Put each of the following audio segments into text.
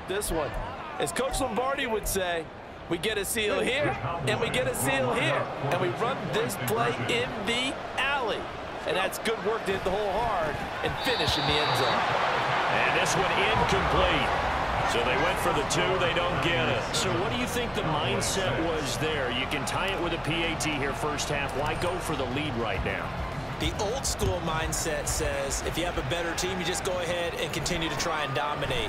this one. As Coach Lombardi would say, we get a seal here, and we get a seal here, and we run this play in the alley. And that's good work to hit the hole hard and finish in the end zone. And this one incomplete. So they went for the two, they don't get it. So what do you think the mindset was there? You can tie it with a PAT here first half. Why go for the lead right now? The old school mindset says if you have a better team, you just go ahead and continue to try and dominate.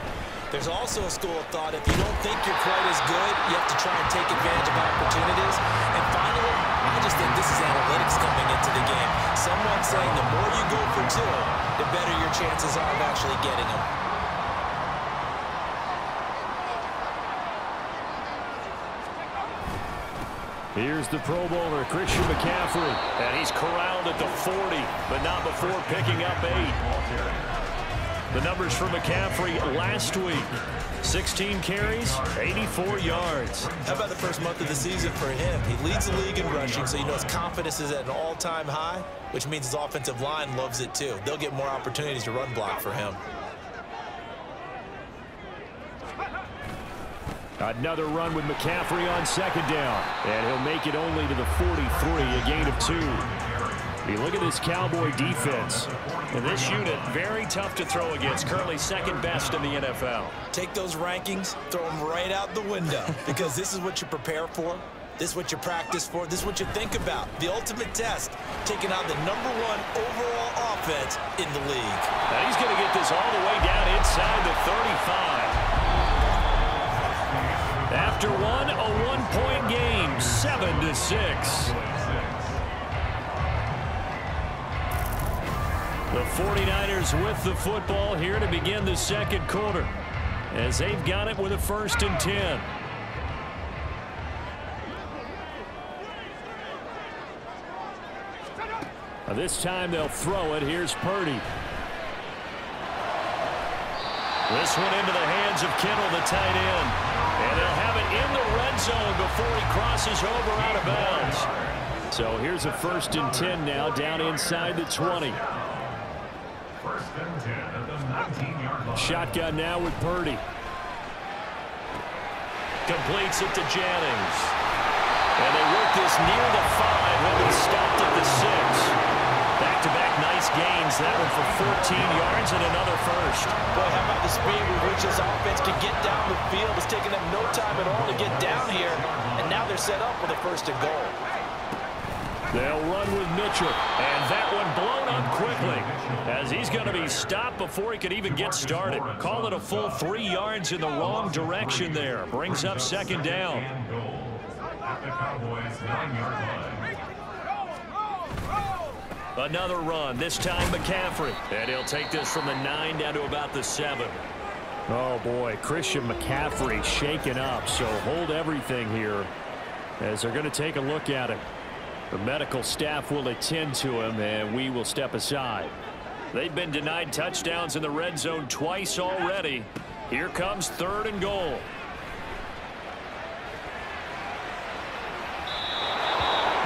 There's also a school of thought, if you don't think you're quite as good, you have to try and take advantage of opportunities. And finally, I just think this is analytics coming into the game. Someone saying the more you go for two, the better your chances are of actually getting them. Here's the Pro Bowler, Christian McCaffrey. And he's corralled at the 40, but not before picking up 8. The numbers for McCaffrey last week. 16 carries, 84 yards. How about the first month of the season for him? He leads the league in rushing, so you know his confidence is at an all-time high, which means his offensive line loves it too. They'll get more opportunities to run block for him. Another run with McCaffrey on second down. And he'll make it only to the 43, a gain of 2. You look at this Cowboy defense. And this unit, very tough to throw against. Currently second best in the NFL. Take those rankings, throw them right out the window. Because this is what you prepare for. This is what you practice for. This is what you think about. The ultimate test, taking out the #1 overall offense in the league. Now he's going to get this all the way down inside the 35. After one, a one-point game, 7-6. The 49ers with the football here to begin the second quarter, as they've got it with a 1st and 10. Now this time they'll throw it. Here's Purdy. This one into the hands of Kittle, the tight end. And they'll have it in the red zone before he crosses over out of bounds. So here's a 1st and 10 now, down inside the 20. 1st and 10 at the 19-yard line. Shotgun now with Purdy. Completes it to Jennings. And they work this near the 5. He'll be stopped at the 6. Back-to-back nice gains. That one for 14 yards and another 1st. Boy, how about the speed with which this offense can get down the field? It's taken them no time at all to get down here. And now they're set up with a 1st and goal. They'll run with Mitchell. And that one blown up quickly, as he's going to be stopped before he could even get started. Call it a full 3 yards in the wrong direction there. Brings up 2nd down. At the Cowboys' 9-yard line. Another run, this time McCaffrey. And he'll take this from the 9 down to about the 7. Oh, boy, Christian McCaffrey shaken up, so hold everything here as they're going to take a look at him. The medical staff will attend to him, and we will step aside. They've been denied touchdowns in the red zone twice already. Here comes 3rd and goal.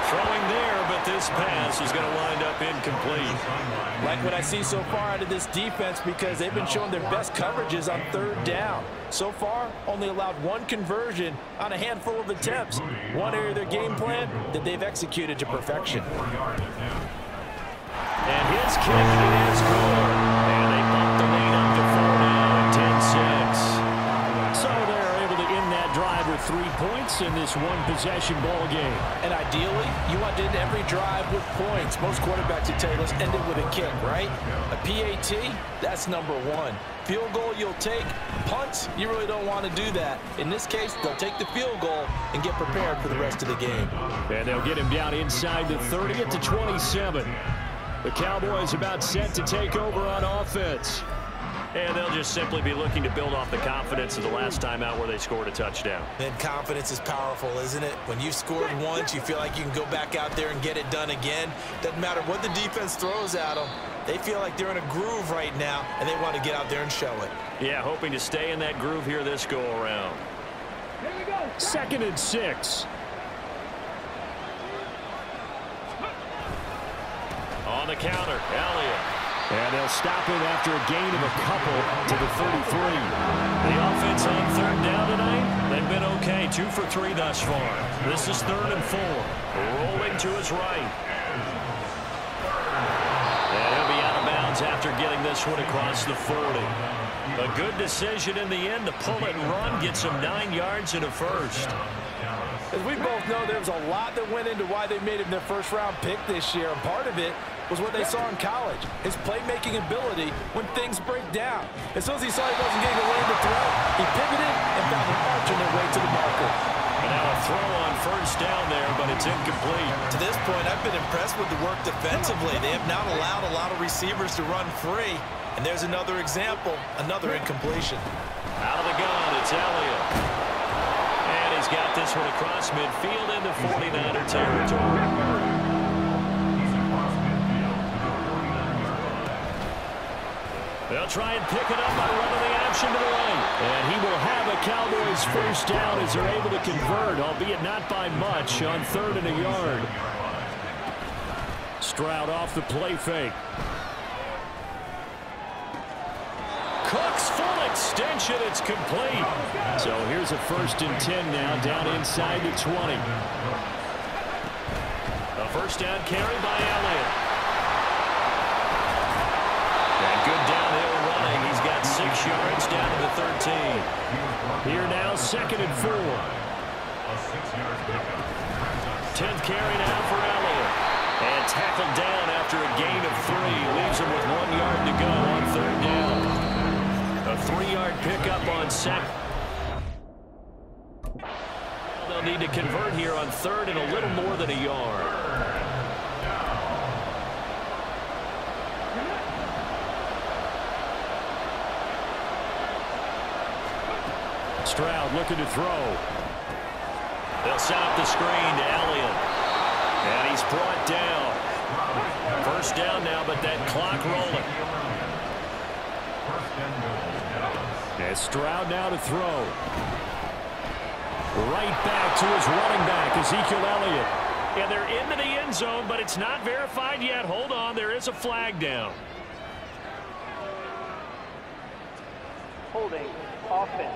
Throwing there, but this pass is going to wind up incomplete. Like what I see so far out of this defense, because they've been showing their best coverages on 3rd down. So far, only allowed 1 conversion on a handful of attempts. One area of their game plan that they've executed to perfection. And his kick is good. And they bump the lead up to 4 now at 10-6. So they're able to end that drive with 3 points in this one-possession ball game. And ideally, you want to end every drive with points. Most quarterbacks would tell you, let's end it with a kick, right? A PAT, that's #1. Field goal you'll take. Punts, you really don't want to do that. In this case, they'll take the field goal and get prepared for the rest of the game. And they'll get him down inside the 30 at the 27. The Cowboys about set to take over on offense. And they'll just simply be looking to build off the confidence of the last time out where they scored a touchdown. And confidence is powerful, isn't it? When you've scored once, you feel like you can go back out there and get it done again. Doesn't matter what the defense throws at them. They feel like they're in a groove right now, and they want to get out there and show it. Yeah, hoping to stay in that groove here this go-around. 2nd and 6. On the counter, Elliott. And they'll stop him after a gain of a couple to the 33. The offense on third down tonight, they've been okay. 2 for 3 thus far. This is 3rd and 4. Rolling to his right. And he'll be out of bounds after getting this one across the 40. A good decision in the end to pull it and run, get some 9 yards and a first. As we both know, there's a lot that went into why they made him their first-round pick this year, and part of it was what they saw in college, his playmaking ability when things break down. As soon as he saw he wasn't getting a lane to throw, he pivoted and found an alternate way to the marker. And now a throw on first down there, but it's incomplete. To this point, I've been impressed with the work defensively. They have not allowed a lot of receivers to run free. And there's another example, another incompletion. Out of the gun, it's Elliott. And he's got this one across midfield into 49er territory. They'll try and pick it up by running the action to the right. And he will have a Cowboys first down as they're able to convert, albeit not by much, on 3rd and a yard. Stroud off the play fake. Cook's full extension, it's complete. So here's a 1st and 10 now, down inside the 20. A first down carry by Elliott. And good downhill running. He's got 6 yards down to the 13. Here now, 2nd and 4. 10th carry now for Elliott. And tackled down after a gain of 3. Leaves him with 1 yard to go on 3rd down. A 3-yard pickup on 2nd. They'll need to convert here on 3rd and a little more than a yard. Stroud looking to throw. They'll set up the screen to Elliott. And he's brought down. First down now, but that clock rolling. And Stroud now to throw. Right back to his running back, Ezekiel Elliott. And they're into the end zone, but it's not verified yet. Hold on, there is a flag down. Holding offense.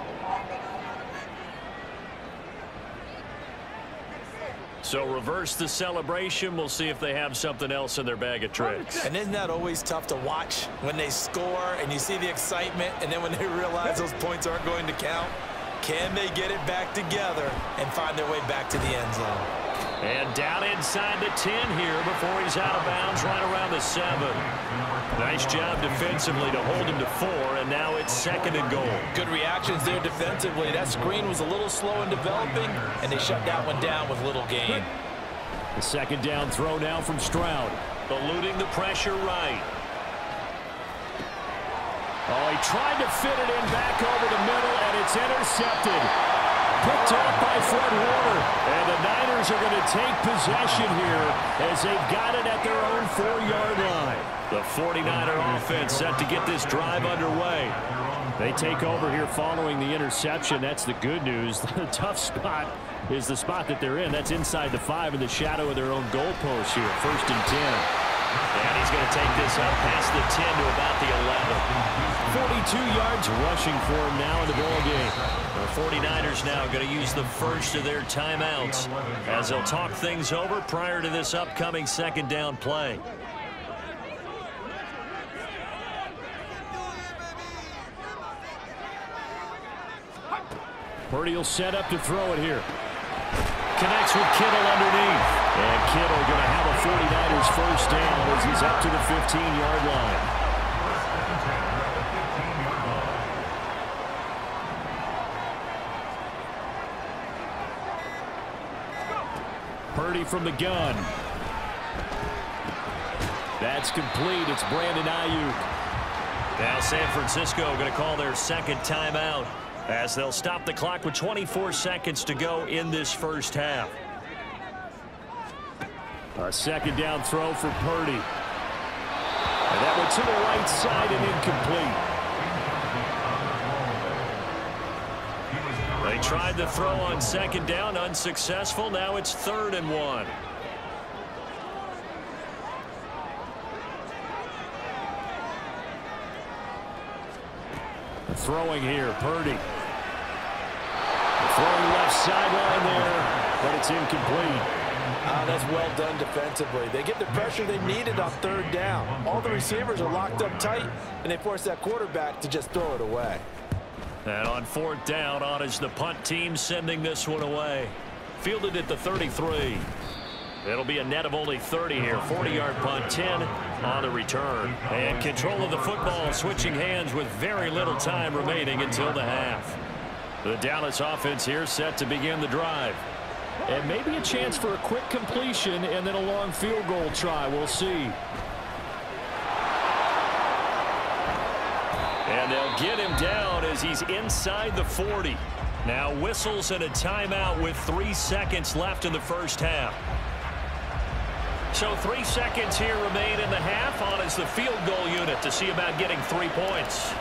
So reverse the celebration. We'll see if they have something else in their bag of tricks. And isn't that always tough to watch when they score and you see the excitement, and then when they realize those points aren't going to count? Can they get it back together and find their way back to the end zone? And down inside the 10 here before he's out of bounds right around the 7. Nice job defensively to hold him to 4, and now it's 2nd and goal. Good reactions there defensively. That screen was a little slow in developing, and they shut that one down with little gain. The 2nd down throw now from Stroud. Eluding the pressure right. Oh, he tried to fit it in back over the middle, and it's intercepted. Picked off by Fred Warner. And the Niners are going to take possession here as they've got it at their own 4-yard line. The 49er offense set to get this drive underway. They take over here following the interception. That's the good news. The tough spot is the spot that they're in. That's inside the 5 in the shadow of their own goalpost here. 1st and 10. And he's going to take this up past the 10 to about the 11. 42 yards rushing for him now in the ball game. The 49ers now going to use the first of their timeouts as they'll talk things over prior to this upcoming 2nd down play. Purdy will set up to throw it here. Connects with Kittle underneath. And Kittle going to have a 49ers first down as he's up to the 15-yard line. Purdy from the gun. That's complete. It's Brandon Ayuk. Now San Francisco going to call their 2nd timeout as they'll stop the clock with 24 seconds to go in this first half. A 2nd down throw for Purdy. And that one to the right side and incomplete. They tried the throw on 2nd down, unsuccessful. Now it's 3rd and 1. throwing here. Purdy. Throwing left sideline there, but it's incomplete. That's well done defensively. They get the pressure they needed on third down. All the receivers are locked up tight, and they force that quarterback to just throw it away. And on fourth down, on is the punt team sending this one away. Fielded at the 33. It'll be a net of only 30 here. 40-yard punt, 10 on the return. And control of the football switching hands with very little time remaining until the half. The Dallas offense here set to begin the drive. And maybe a chance for a quick completion and then a long field goal try. We'll see. And they'll get him down as he's inside the 40. Now whistles and a timeout with 3 seconds left in the first half. So 3 seconds here remain in the half. On is the field goal unit to see about getting 3 points.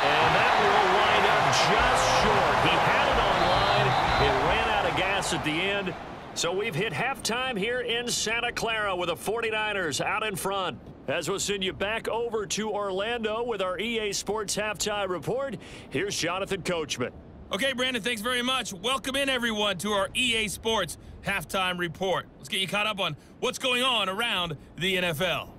And that will wind up just short. He had it on line. It ran out of gas at the end. So we've hit halftime here in Santa Clara with the 49ers out in front. As we'll send you back over to Orlando with our EA Sports Halftime Report, here's Jonathan Coachman. Okay, Brandon, thanks very much. Welcome in, everyone, to our EA Sports Halftime Report. Let's get you caught up on what's going on around the NFL.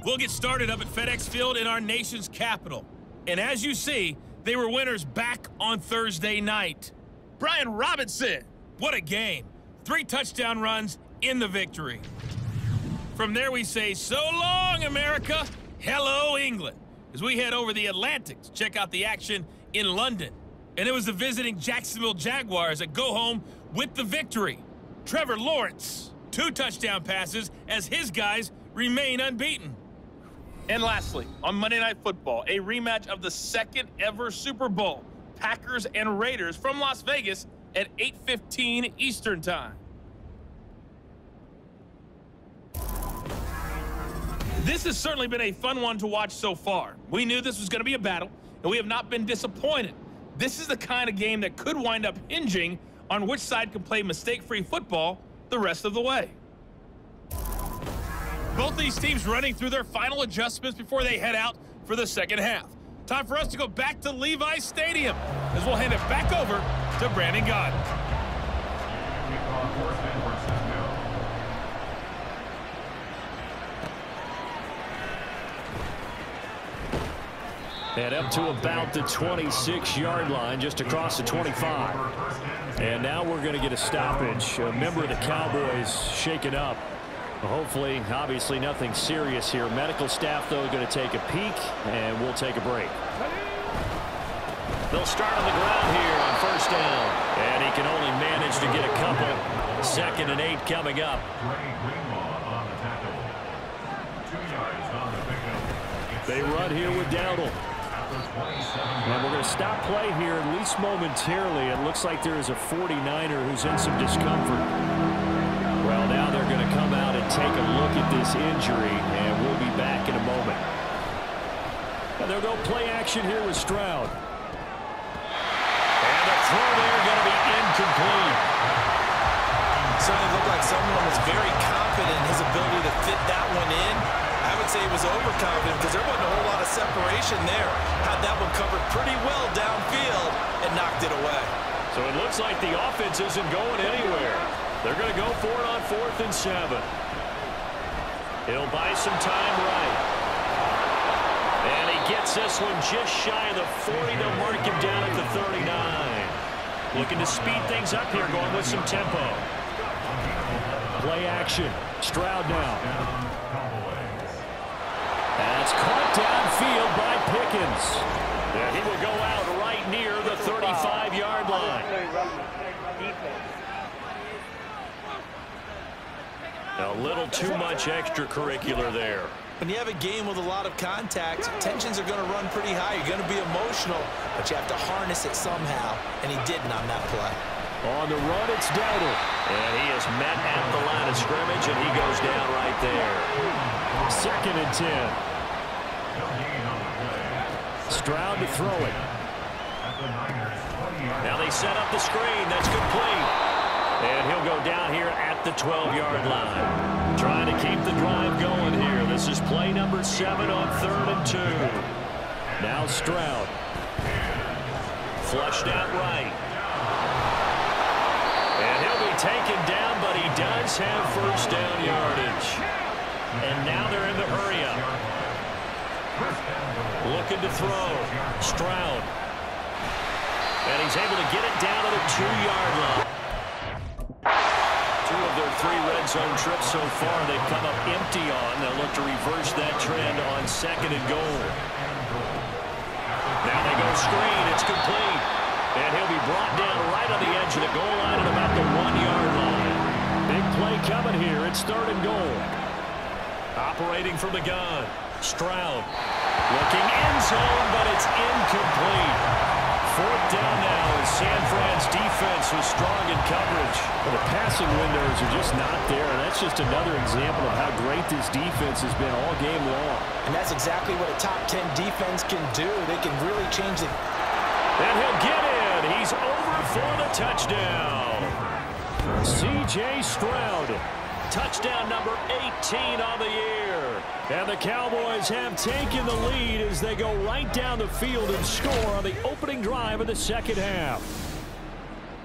We'll get started up at FedEx Field in our nation's capital. And as you see, they were winners back on Thursday night. Brian Robinson, what a game. 3 touchdown runs in the victory. From there we say, so long, America. Hello, England. As we head over the Atlantic to check out the action in London. And it was the visiting Jacksonville Jaguars that go home with the victory. Trevor Lawrence, 2 touchdown passes as his guys remain unbeaten. And lastly, on Monday Night Football, a rematch of the second ever Super Bowl. Packers and Raiders from Las Vegas at 8:15 Eastern Time. This has certainly been a fun one to watch so far. We knew this was going to be a battle, and we have not been disappointed. This is the kind of game that could wind up hinging on which side can play mistake-free football the rest of the way. Both these teams running through their final adjustments before they head out for the second half. Time for us to go back to Levi's Stadium as we'll hand it back over to Brandon Gaudin. And up to about the 26-yard line, just across the 25. And now we're going to get a stoppage. A member of the Cowboys shaken up. Hopefully, obviously, nothing serious here. Medical staff, though, going to take a peek, and we'll take a break. They'll start on the ground here on first down. And he can only manage to get a couple. 2nd and 8 coming up. They run here with Dowdle. And we're going to stop play here, at least momentarily. It looks like there is a 49er who's in some discomfort. Well, now they're going to come out and take a look at this injury, and we'll be back in a moment. And they'll go play action here with Stroud. And the throw there going to be incomplete. Certainly looked like someone was very confident in his ability to fit that one in. I would say he was overconfident because there wasn't a whole lot of separation there. Had that one covered pretty well downfield and knocked it away. So it looks like the offense isn't going anywhere. They're going to go for it on 4th and 7. He'll buy some time right. And he gets this one just shy of the 40. They'll mark him down at the 39. Looking to speed things up here, going with some tempo. Play action. Stroud now. That's caught downfield by Pickens. And he will go out right near the 35-yard line. A little too much extracurricular there. When you have a game with a lot of contact, tensions are going to run pretty high. You're going to be emotional, but you have to harness it somehow, and he didn't on that play. On the run, it's Dowdle. And he is met at the line of scrimmage, and he goes down right there. 2nd and 10. Stroud to throw it. Now they set up the screen. That's complete. And he'll go down here at the 12-yard line. Trying to keep the drive going here. This is play number 7 on 3rd and 2. Now Stroud. Flushed out right. And he'll be taken down, but he does have first down yardage. And now they're in the hurry-up. Looking to throw. Stroud. And he's able to get it down to the 2-yard line. 2 of their 3 red zone trips so far they've come up empty on. They'll look to reverse that trend on 2nd and goal. Now they go screen. It's complete. And he'll be brought down right on the edge of the goal line at about the 1-yard line. Big play coming here. It's 3rd and goal. Operating from the gun. Stroud. Looking end zone, but it's incomplete. 4th down now as San Fran's defense was strong in coverage. Well, the passing windows are just not there, and that's just another example of how great this defense has been all game long. And that's exactly what a top 10 defense can do. They can really change the... And he'll get in. He's over for the touchdown. C.J. Stroud. Touchdown number 18 on the year. And the Cowboys have taken the lead as they go right down the field and score on the opening drive of the 2nd half.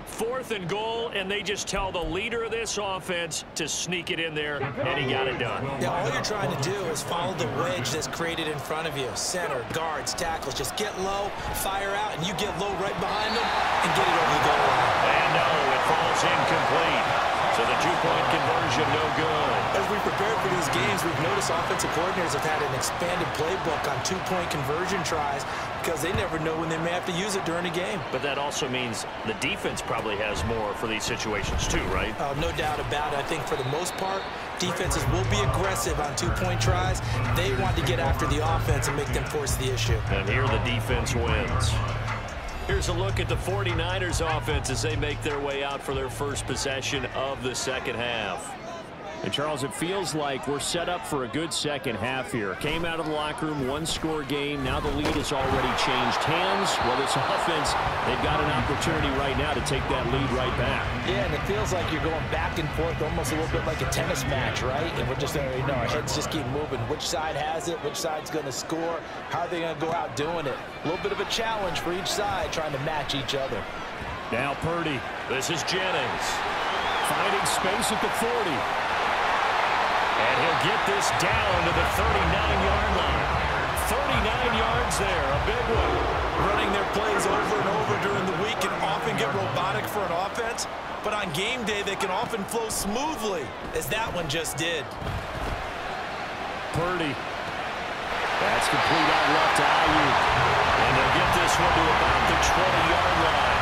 4th and goal, and they just tell the leader of this offense to sneak it in there, and he got it done. Yeah, all you're trying to do is follow the wedge that's created in front of you. Center, guards, tackles, just get low, fire out, and you get low right behind them and get it over the goal line. And no, it falls incomplete. So the 2-point conversion no good. As we prepared for these games, we've noticed offensive coordinators have had an expanded playbook on 2-point conversion tries because they never know when they may have to use it during a game. But that also means the defense probably has more for these situations too, right? No doubt about it. I think for the most part, defenses will be aggressive on 2-point tries. They want to get after the offense and make them force the issue. And here the defense wins. Here's a look at the 49ers offense as they make their way out for their first possession of the 2nd half. And, Charles, it feels like we're set up for a good 2nd half here. Came out of the locker room, 1-score game. Now the lead has already changed hands. Well, this offense, they've got an opportunity right now to take that lead right back. Yeah, and it feels like you're going back and forth almost a little bit like a tennis match, right? And we're just, our heads just keep moving. Which side has it? Which side's going to score? How are they going to go out doing it? A little bit of a challenge for each side trying to match each other. Now Purdy. This is Jennings. Finding space at the 40. And he'll get this down to the 39-yard line. 39 yards there, a big one. Running their plays over and over during the week can often get robotic for an offense, but on game day they can often flow smoothly, as that one just did. Purdy. That's complete out left to Ayuk. And they'll get this one to about the 20-yard line.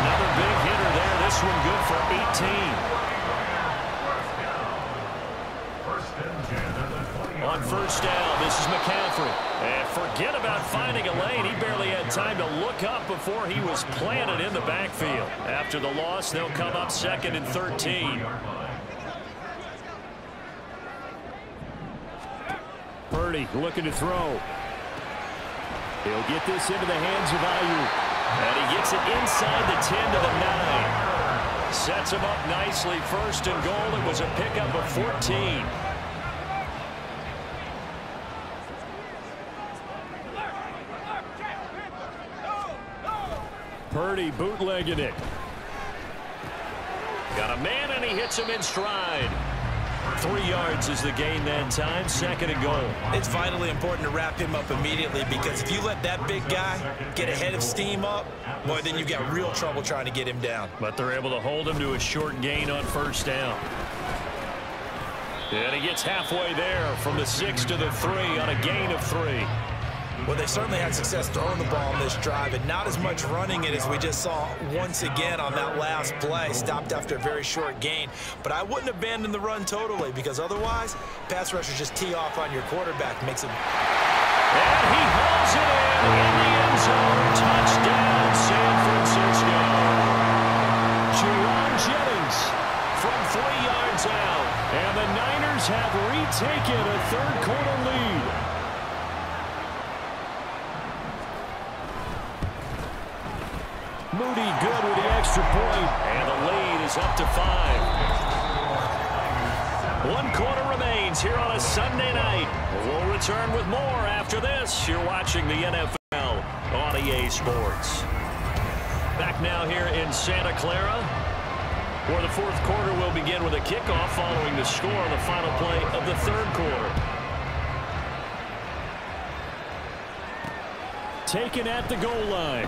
Another big hitter there. This one good for 18. On 1st down, this is McCaffrey. And forget about finding a lane. He barely had time to look up before he was planted in the backfield. After the loss, they'll come up 2nd and 13. Purdy looking to throw. He'll get this into the hands of Ayuk. And he gets it inside the 10 to the 9. Sets him up nicely. 1st and goal. It was a pickup of 14. Purdy bootlegging it. Got a man, and he hits him in stride. 3 yards is the gain that time. 2nd and goal. It's vitally important to wrap him up immediately, because if you let that big guy get ahead of steam up, boy, then you've got real trouble trying to get him down. But they're able to hold him to a short gain on 1st down. And he gets halfway there from the 6 to the 3 on a gain of 3. Well, they certainly had success throwing the ball on this drive, and not as much running it as we just saw once again on that last play. Stopped after a very short gain. But I wouldn't abandon the run totally, because otherwise, pass rushers just tee off on your quarterback. Makes it... And he hauls it in the end zone. Touchdown, San Francisco. Jerome Jennings from 3 yards out. And the Niners have retaken a 3rd-quarter lead. Moody good with the extra point. And the lead is goes up to 5. 1 quarter remains here on a Sunday night. We'll return with more after this. You're watching the NFL on EA Sports. Back now here in Santa Clara, where the 4th quarter will begin with a kickoff following the score on the final play of the 3rd quarter. Taken at the goal line.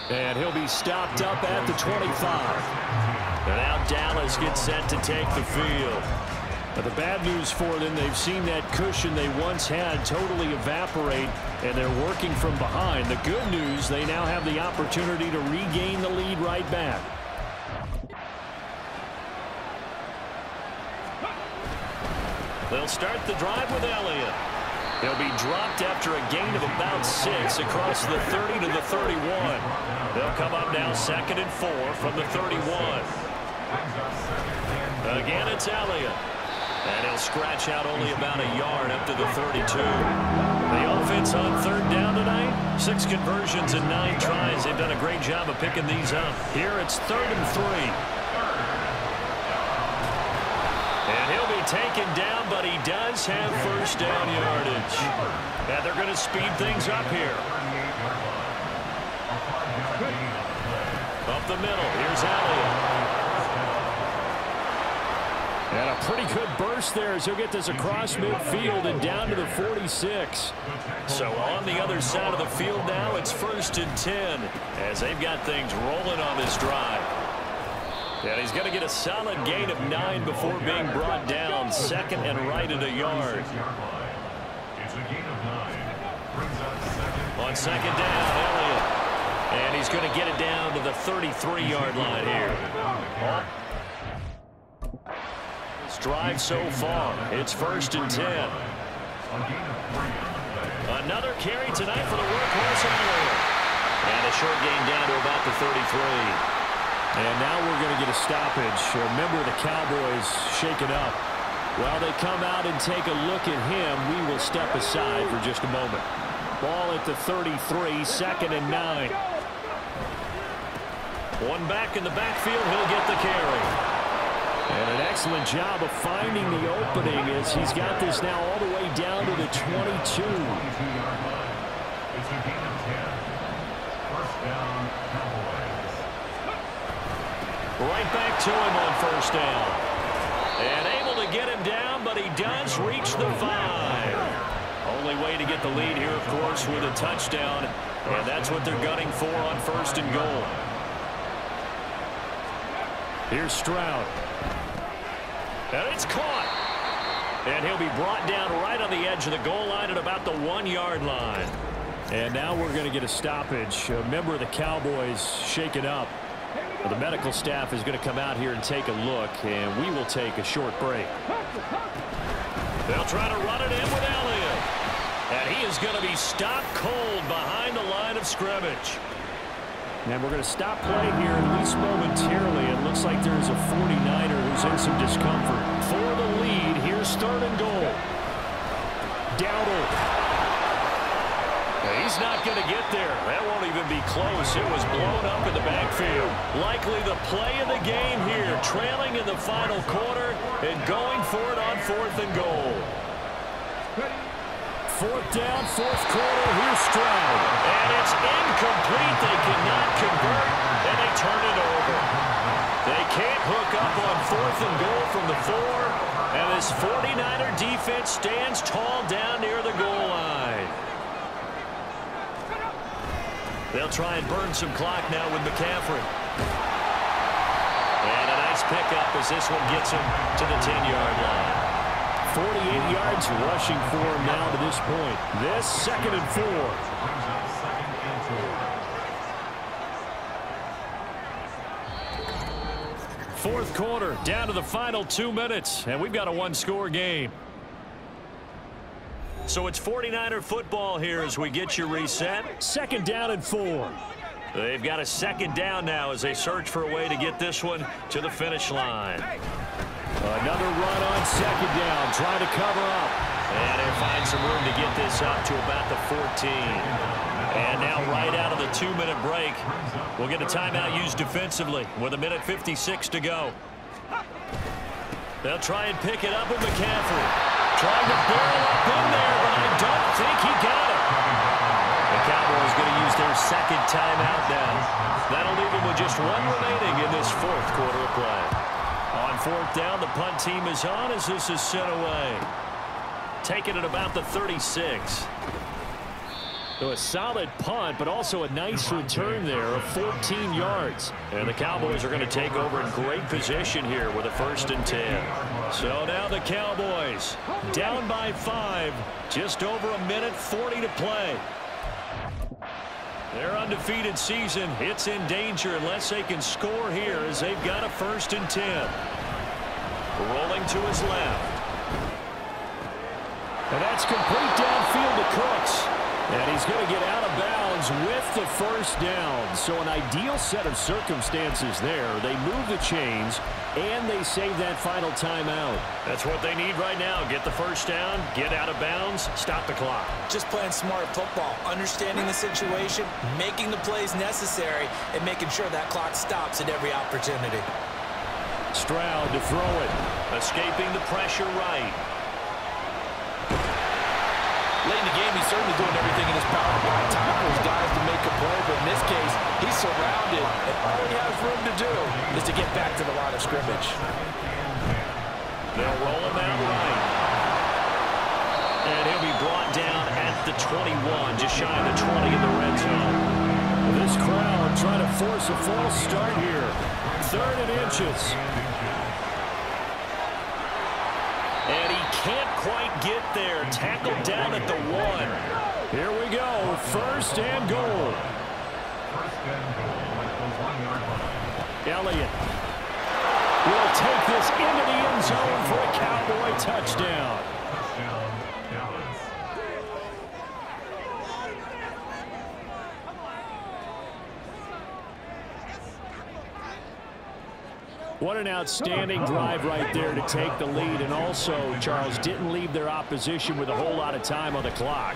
And he'll be stopped up at the 25. And now Dallas gets set to take the field. But the bad news for them, they've seen that cushion they once had totally evaporate, and they're working from behind. The good news, they now have the opportunity to regain the lead right back. They'll start the drive with Elliott. He'll be dropped after a gain of about 6 across the 30 to the 31. They'll come up now 2nd and 4 from the 31. Again, it's Elliott. And he'll scratch out only about a yard up to the 32. The offense on 3rd down tonight, 6 conversions and 9 tries. They've done a great job of picking these up. Here it's 3rd and 3. And he'll be taken down, but he does have 1st down yardage. And they're going to speed things up here. Up the middle, here's Elliott. And a pretty good burst there as he'll get this across midfield and down to the 46. So on the other side of the field now, it's 1st and 10 as they've got things rolling on this drive. And he's going to get a solid gain of 9 before being brought down. 2nd and right at a yard. On 2nd down, Elliott. And he's going to get it down to the 33-yard line here. Drive so far. It's 1st and 10. Another carry tonight for the workhorse Elliott. And a short gain down to about the 33. And now we're going to get a stoppage. A member of the Cowboys shaken up. While they come out and take a look at him, we will step aside for just a moment. Ball at the 33, 2nd and 9. One back in the backfield, he'll get the carry. And an excellent job of finding the opening as he's got this now all the way down to the 22. Right back to him on 1st down. And able to get him down, but he does reach the 5. Only way to get the lead here, of course, with a touchdown. And that's what they're gunning for on 1st and goal. Here's Stroud. And it's caught. And he'll be brought down right on the edge of the goal line at about the 1-yard line. And now we're going to get a stoppage. A member of the Cowboys shaken up. The medical staff is going to come out here and take a look, and we will take a short break. They'll try to run it in with Elliott. And he is going to be stopped cold behind the line of scrimmage. And we're going to stop play here at least momentarily. It looks like there's a 49er who's in some discomfort. For the lead, here's 3rd and goal. Dowdle. He's not going to get there. That won't even be close. It was blown up in the backfield. Likely the play of the game here. Trailing in the final quarter and going for it on 4th and goal. 4th down, 4th quarter. Here's Stroud. And it's incomplete. They cannot convert, and they turn it over. They can't hook up on 4th and goal from the 4. And this 49er defense stands tall down near the goal line. They'll try and burn some clock now with McCaffrey. And a nice pickup as this one gets him to the 10-yard line. 48 yards rushing for him now to this point. This 2nd and 4. 4th quarter, down to the final 2 minutes, and we've got a 1-score game. So it's 49er football here as we get you reset. 2nd down and 4. They've got a 2nd down now as they search for a way to get this one to the finish line. Another run on 2nd down, trying to cover up. And they'll find some room to get this up to about the 14. And now right out of the 2-minute break, we'll get a timeout used defensively with 1:56 to go. They'll try and pick it up with McCaffrey. Trying to barrel up in there, but I don't think he got it. The Cowboys going to use their second timeout now. That'll leave them with just one remaining in this fourth quarter of play. On fourth down, the punt team is on as this is sent away. Taking it about the 36. So a solid punt, but also a nice return there of 14 yards. And the Cowboys are going to take over in great position here with a 1st and 10. So now the Cowboys down by 5. Just over 1:40 to play. Their undefeated season, it's in danger unless they can score here as they've got a 1st and 10. Rolling to his left. And that's complete downfield to Cooks. And he's going to get out of bounds with the 1st down. So an ideal set of circumstances there. They move the chains, and they save that final timeout. That's what they need right now. Get the 1st down, get out of bounds, stop the clock. Just playing smart football, understanding the situation, making the plays necessary, and making sure that clock stops at every opportunity. Stroud to throw it. Escaping the pressure right. Late in the game, he's certainly doing everything in his power to buy time for his guys to make a play, but in this case, he's surrounded, and all he has room to do is to get back to the line of scrimmage. They'll roll him out right. And he'll be brought down at the 21, just shy of the 20 in the red zone. This crowd trying to force a false start here. 3rd and inches. And he can't quite get there. Tackled down at the 1. Here we go. 1st and goal. Elliott will take this into the end zone for a Cowboy touchdown. What an outstanding drive right there to take the lead, and also, Charles, didn't leave their opposition with a whole lot of time on the clock.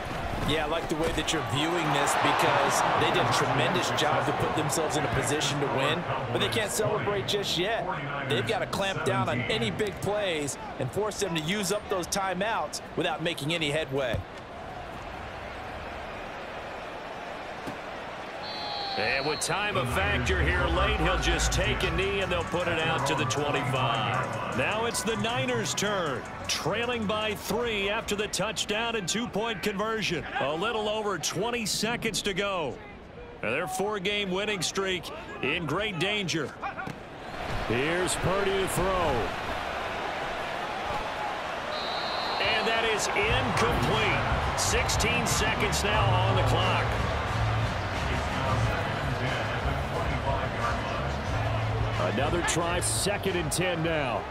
Yeah, I like the way that you're viewing this because they did a tremendous job to put themselves in a position to win, but they can't celebrate just yet. They've got to clamp down on any big plays and force them to use up those timeouts without making any headway. And with time a factor here late, he'll just take a knee and they'll put it out to the 25. Now it's the Niners' turn, trailing by 3 after the touchdown and 2-point conversion. A little over 20 seconds to go. And their 4-game winning streak in great danger. Here's Purdy to throw. And that is incomplete. 16 seconds now on the clock. Another try, 2nd and 10 now.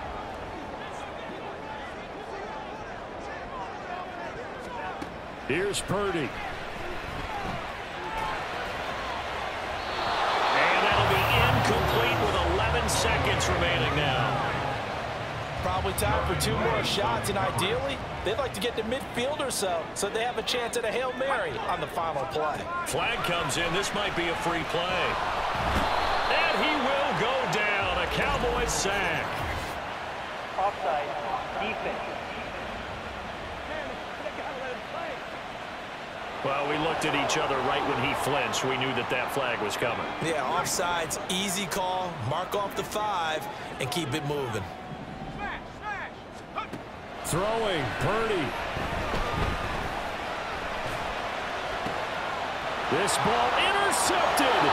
Here's Purdy. And that'll be incomplete with 11 seconds remaining now. Probably time for 2 more shots, and ideally, they'd like to get to midfield or so they have a chance at a Hail Mary on the final play. Flag comes in. This might be a free play. And he will go down. A Cowboys sack. Offside. Defense. Well, we looked at each other right when he flinched. We knew that that flag was coming. Yeah, offsides, easy call. Mark off the 5 and keep it moving. Throwing, Purdy. This ball intercepted.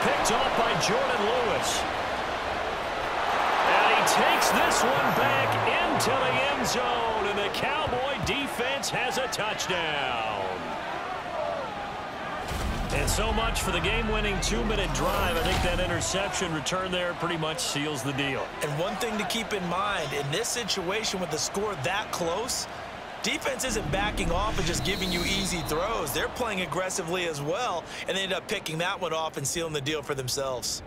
Picked off by Jordan Lewis. And he takes this one back into the end zone, and the Cowboy defense has a touchdown. And so much for the game-winning 2-minute drive. I think that interception return there pretty much seals the deal. And one thing to keep in mind, in this situation with the score that close, defense isn't backing off and just giving you easy throws. They're playing aggressively as well, and they end up picking that one off and sealing the deal for themselves.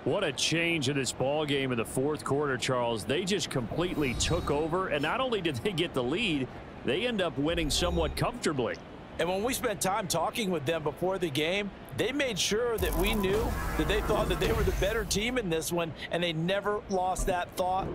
What a change in this ball game in the 4th quarter, Charles. They just completely took over, and not only did they get the lead, they end up winning somewhat comfortably. And when we spent time talking with them before the game, they made sure that we knew that they thought that they were the better team in this one, and they never lost that thought.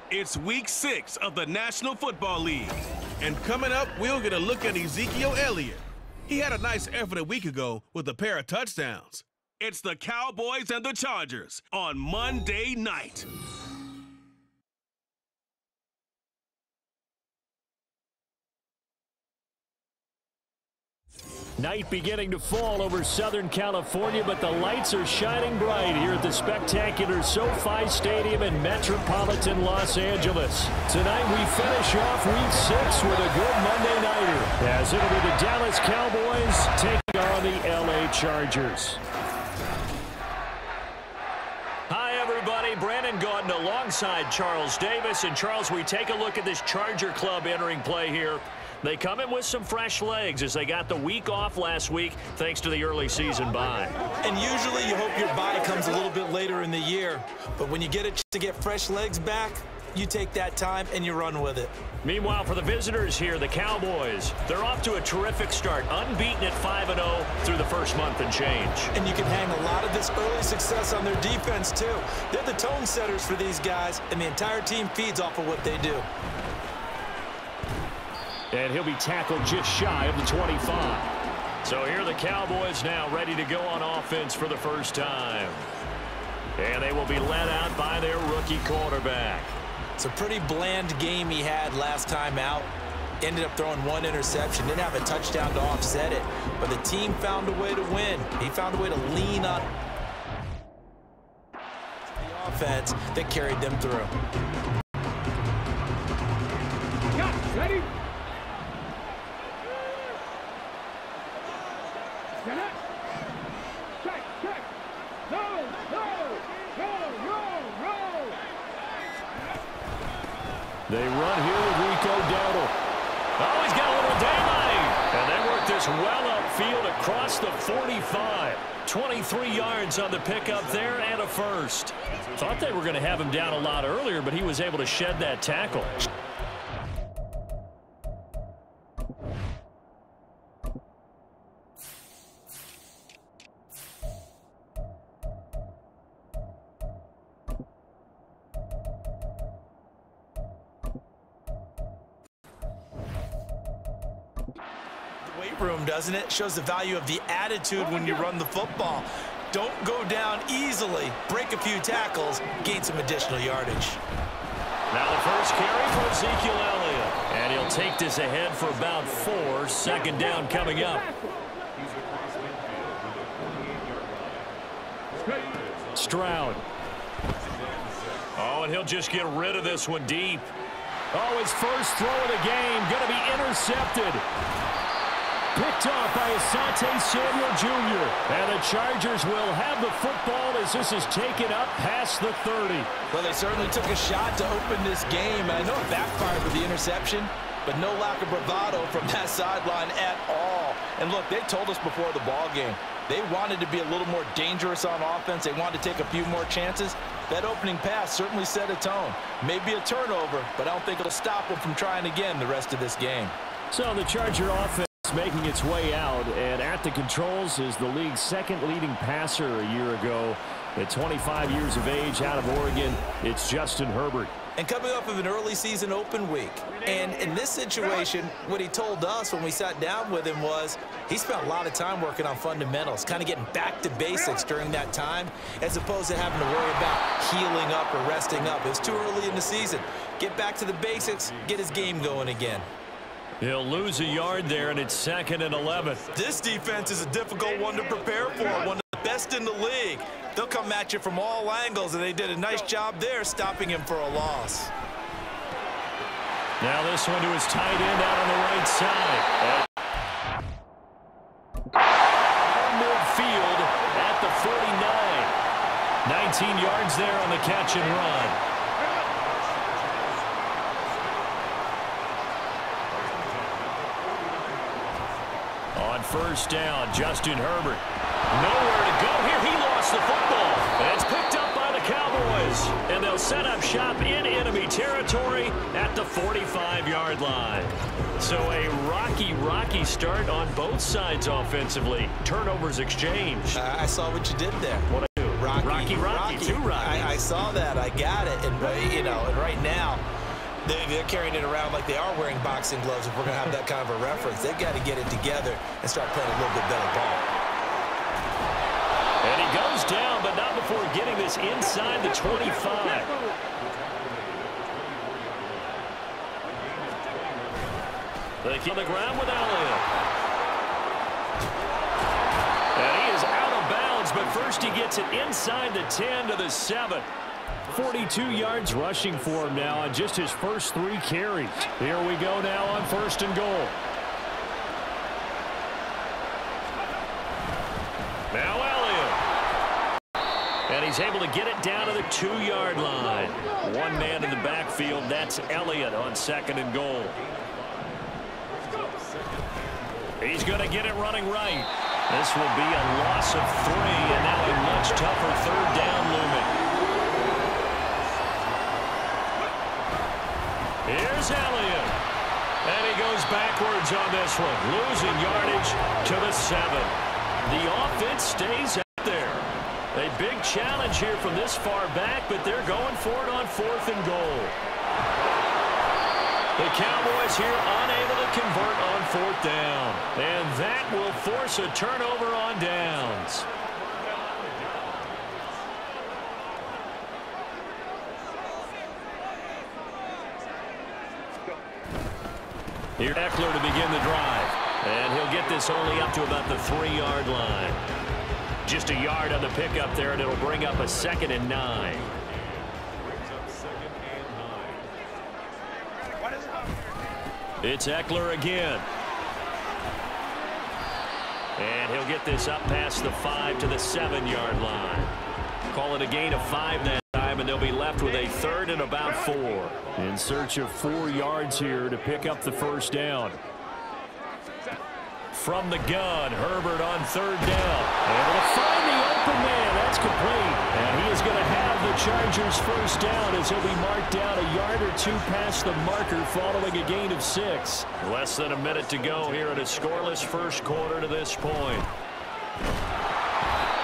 It's week 6 of the National Football League. And coming up, we'll get a look at Ezekiel Elliott. He had a nice effort a week ago with a pair of touchdowns. It's the Cowboys and the Chargers on Monday night. Night beginning to fall over Southern California, but the lights are shining bright here at the spectacular SoFi Stadium in metropolitan Los Angeles. Tonight we finish off week 6 with a good Monday nighter, as it'll be the Dallas Cowboys taking on the LA Chargers. Hi, everybody. Brandon Gordon alongside Charles Davis. And, Charles, we take a look at this Charger club entering play here. They come in with some fresh legs as they got the week off last week thanks to the early season bye. And usually you hope your bye comes a little bit later in the year. But when you get a chance to get fresh legs back, you take that time and you run with it. Meanwhile, for the visitors here, the Cowboys, they're off to a terrific start, unbeaten at 5-0 through the first month and change. And you can hang a lot of this early success on their defense, too. They're the tone setters for these guys, and the entire team feeds off of what they do. And he'll be tackled just shy of the 25. So here are the Cowboys now ready to go on offense for the first time. And they will be led out by their rookie quarterback. It's a pretty bland game he had last time out. Ended up throwing one interception. Didn't have a touchdown to offset it. But the team found a way to win. He found a way to lean on the offense that carried them through. Ready? Check. No. They run here with Rico Dowdle. Oh, he's got a little daylight. And they work this well upfield across the 45. 23 yards on the pickup there and a first. Thought they were going to have him down a lot earlier, but he was able to shed that tackle. Room, doesn't it? Shows the value of the attitude when you run the football. Don't go down easily. Break a few tackles. Gain some additional yardage. Now the first carry for Ezekiel Elliott. And he'll take this ahead for about 4. Second down coming up. Stroud. Oh, and he'll just get rid of this one deep. Oh, his first throw of the game. Going to be intercepted. Picked off by Asante Samuel Jr. And the Chargers will have the football as this is taken up past the 30. Well, they certainly took a shot to open this game. I know it backfired with the interception, but no lack of bravado from that sideline at all. And look, they told us before the ball game, they wanted to be a little more dangerous on offense. They wanted to take a few more chances. That opening pass certainly set a tone. Maybe a turnover, but I don't think it'll stop them from trying again the rest of this game. So the Charger offense making its way out, and at the controls is the league's second leading passer a year ago. At 25 years of age, out of Oregon, it's Justin Herbert. And coming off of an early season open week. And in this situation, what he told us when we sat down with him was he spent a lot of time working on fundamentals, kind of getting back to basics during that time, as opposed to having to worry about healing up or resting up. It was too early in the season. Get back to the basics, get his game going again. He'll lose a yard there, and it's 2nd and 11. This defense is a difficult one to prepare for, one of the best in the league. They'll come at you from all angles, and they did a nice job there stopping him for a loss. Now this one to his tight end out on the right side. Midfield at the 49. 19 yards there on the catch and run. On first down, Justin Herbert. Nowhere to go here. He lost the football. And it's picked up by the Cowboys. And they'll set up shop in enemy territory at the 45-yard line. So a rocky start on both sides offensively. Turnovers exchanged. I saw what you did there. What I do? Rocky. Two Rockies. I saw that. I got it. And, you know, and right now, they're carrying it around like they are wearing boxing gloves. If we're going to have that kind of a reference, they've got to get it together and start playing a little bit better ball. And he goes down, but not before getting this inside the 25. They keep the ground with Elliott. And he is out of bounds, but first he gets it inside the 10 to the 7. 42 yards rushing for him now on just his first 3 carries. Here we go now on 1st and goal. Now Elliott. And he's able to get it down to the 2-yard line. One man in the backfield. That's Elliott on 2nd and goal. He's going to get it running right. This will be a loss of 3, and now a much tougher 3rd down looming. Here's Elliott. And he goes backwards on this one. Losing yardage to the 7. The offense stays out there. A big challenge here from this far back, but they're going for it on 4th and goal. The Cowboys here unable to convert on 4th down. And that will force a turnover on downs. Here's Eckler to begin the drive. And he'll get this only up to about the 3-yard line. Just a yard on the pickup there, and it'll bring up a 2nd and 9. It's Eckler again. And he'll get this up past the 5 to the 7-yard line. Call it a gain of 5 that time, and they'll be left with a 3rd and about 4. In search of 4 yards here to pick up the 1st down. From the gun, Herbert on 3rd down. Able to find the open man. That's complete. And he is going to have the Chargers' 1st down as he'll be marked down a yard or 2 past the marker following a gain of 6. Less than a minute to go here in a scoreless first quarter to this point.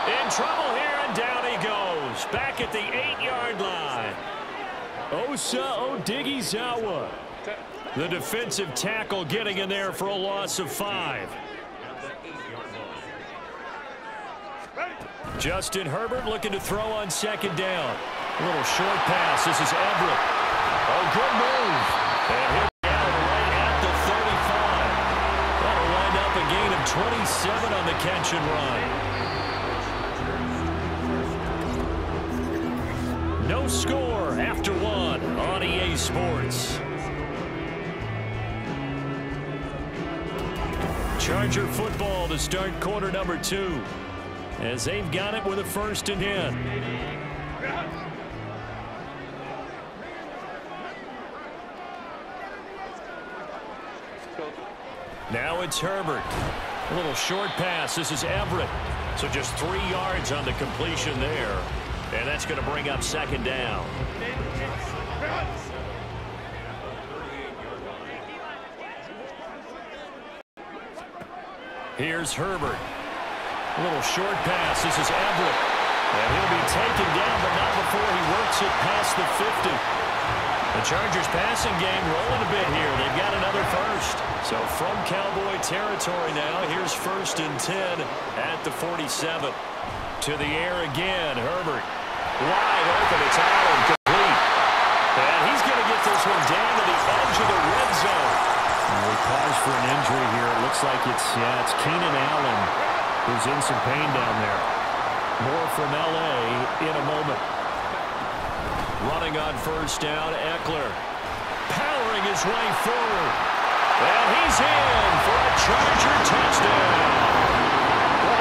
In trouble here, and down he goes. Back at the 8-yard line. Osa Odighizuwa, the defensive tackle, getting in there for a loss of 5. Justin Herbert looking to throw on 2nd down. A little short pass. This is Everett. Oh, good move. And he'll be out right at the 35. That'll wind up a gain of 27 on the catch and run. No score after 1 on EA Sports. Charger football to start quarter number 2. As they've got it with a 1st and 10. Now it's Herbert. A little short pass. This is Everett. So just 3 yards on the completion there. And that's going to bring up 2nd down. Here's Herbert. A little short pass. This is Everett. And he'll be taken down, but not before he works it past the 50. The Chargers passing game rolling a bit here. They've got another first. So from Cowboy territory now, here's 1st and 10 at the 47. To the air again, Herbert. Wide open, it's out and complete. And he's going to get this one down to the edge of the red zone. And we pause for an injury here. It looks like it's Keenan Allen who's in some pain down there. More from L.A. in a moment. Running on 1st down, Eckler. Powering his way forward. And he's in for a Charger touchdown.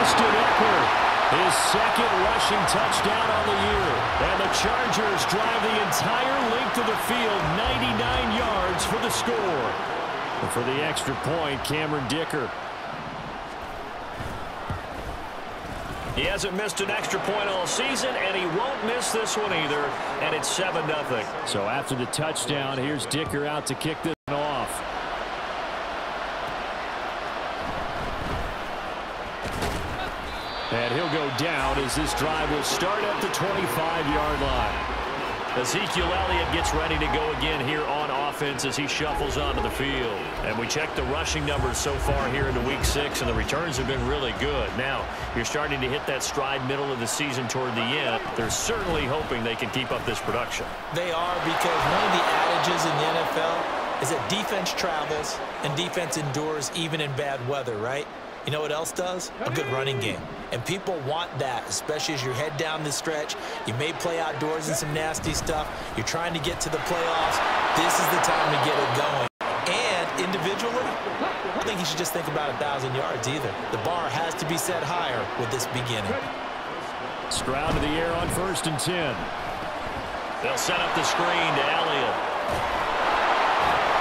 Austin Eckler, his 2nd rushing touchdown on the year. And the Chargers drive the entire length of the field, 99 yards for the score. And for the extra point, Cameron Dicker. He hasn't missed an extra point all season, and he won't miss this one either, and it's 7-0. So after the touchdown, here's Dicker out to kick this one off. And he'll go down as this drive will start at the 25-yard line. Ezekiel Elliott gets ready to go again here on offense as he shuffles onto the field. And we check the rushing numbers so far here into Week 6, and the returns have been really good. Now, you're starting to hit that stride middle of the season toward the end. They're certainly hoping they can keep up this production. They are, because one of the adages in the NFL is that defense travels and defense endures even in bad weather, right? You know what else does? A good running game. And people want that, especially as you head down the stretch. You may play outdoors in some nasty stuff. You're trying to get to the playoffs. This is the time to get it going. And individually, I don't think you should just think about 1,000 yards either. The bar has to be set higher with this beginning. Stroud to the air on 1st and 10. They'll set up the screen to Elliott.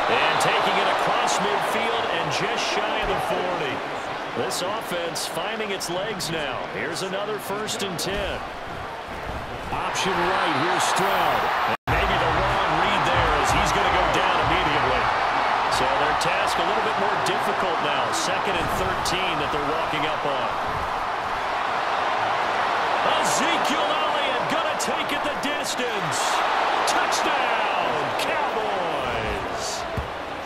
And taking it across midfield and just shy of the 40. This offense finding its legs now. Here's another 1st and 10. Option right, here's Stroud. And maybe the wrong read there as he's going to go down immediately. So their task a little bit more difficult now. 2nd and 13 that they're walking up on. Ezekiel Elliott going to take it the distance. Touchdown, Cowboys.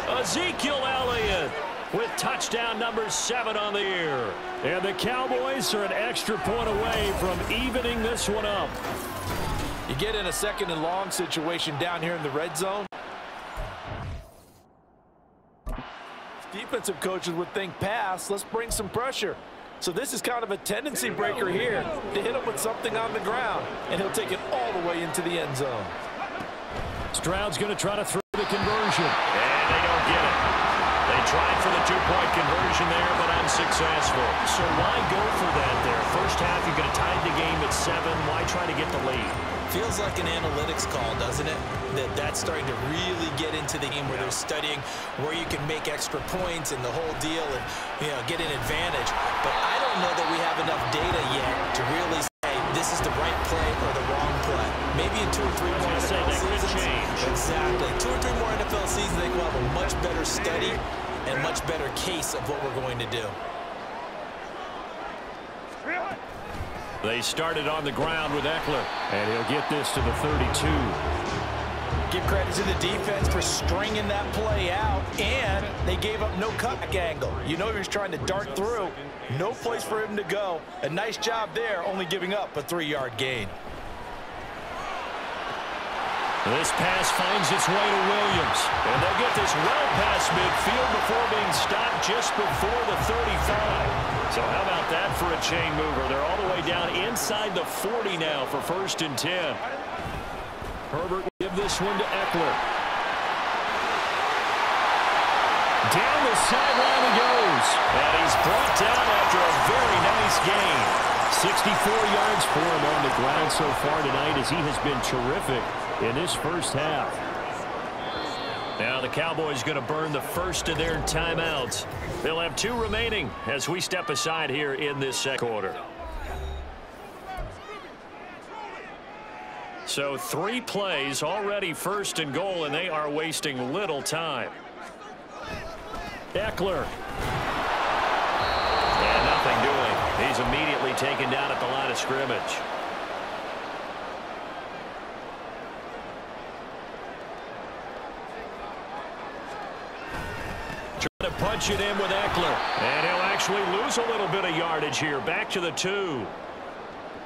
Ezekiel Elliott with touchdown number 7 on the year. And the Cowboys are an extra point away from evening this one up. You get in a 2nd and long situation down here in the red zone. Defensive coaches would think pass, let's bring some pressure. So this is kind of a tendency breaker here to hit him with something on the ground, and he'll take it all the way into the end zone. Stroud's going to try to throw the conversion. And they don't get it. They tried for the 2-point conversion there, but unsuccessful. So why go for that there? First half, you could have tied the game at 7. Why try to get the lead? Feels like an analytics call, doesn't it? That's starting to really get into the game where they're studying where you can make extra points and the whole deal and, you know, get an advantage. But I don't know that we have enough data yet to really say this is the right play or the wrong play. Maybe in 2 or 3 more NFL seasons. Exactly. 2 or 3 more NFL seasons, they will have a much better study and much better case of what we're going to do. They started on the ground with Eckler, and he'll get this to the 32. Give credit to the defense for stringing that play out, and they gave up no cutback angle. You know he was trying to dart through. No place for him to go. A nice job there, only giving up a 3-yard gain. This pass finds its way to Williams, and they'll get this well past midfield before being stopped just before the 35. So how about that for a chain mover? They're all the way down inside the 40 now for 1st and 10. Herbert will give this one to Eckler. Down the sideline he goes. And he's brought down after a very nice gain. 64 yards for him on the ground so far tonight as he has been terrific in this first half. Now the Cowboys going to burn the first of their timeouts. They'll have 2 remaining as we step aside here in this second quarter. So 3 plays already 1st and goal, and they are wasting little time. Eckler. nothing doing. He's immediately taken down at the line of scrimmage. Trying to punch it in with Eckler. And he'll actually lose a little bit of yardage here. Back to the 2.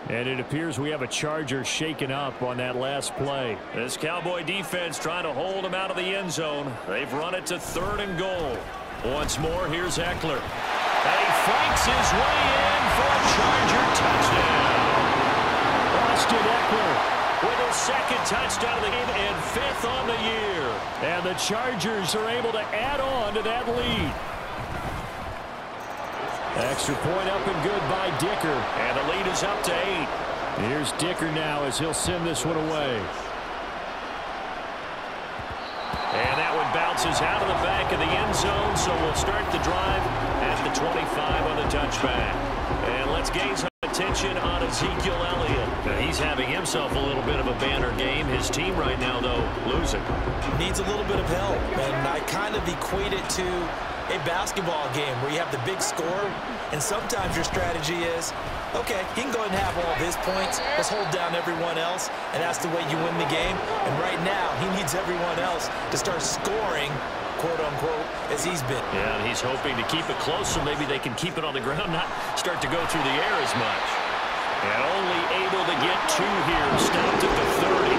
And it appears we have a Charger shaken up on that last play. This Cowboy defense trying to hold him out of the end zone. They've run it to 3rd and goal. Once more, here's Eckler. And he flanks his way in for a Charger touchdown. Austin Eckler with his 2nd touchdown of the game and 5th on the year. And the Chargers are able to add on to that lead. Extra point up and good by Dicker. And the lead is up to 8. Here's Dicker now as he'll send this one away. And that one bounces out of the back of the end zone, so we'll start the drive at the 25 on the touchback. And let's gain some attention on Ezekiel Elliott. He's having himself a little bit of a banner game. His team right now, though, losing. Needs a little bit of help, and I kind of equate it to a basketball game where you have the big score, and sometimes your strategy is, okay, he can go ahead and have all of his points. Let's hold down everyone else, and that's the way you win the game. And right now, he needs everyone else to start scoring, quote-unquote, as he's been. Yeah, and he's hoping to keep it close so maybe they can keep it on the ground, not start to go through the air as much. And only able to get 2 here, stopped at the 30.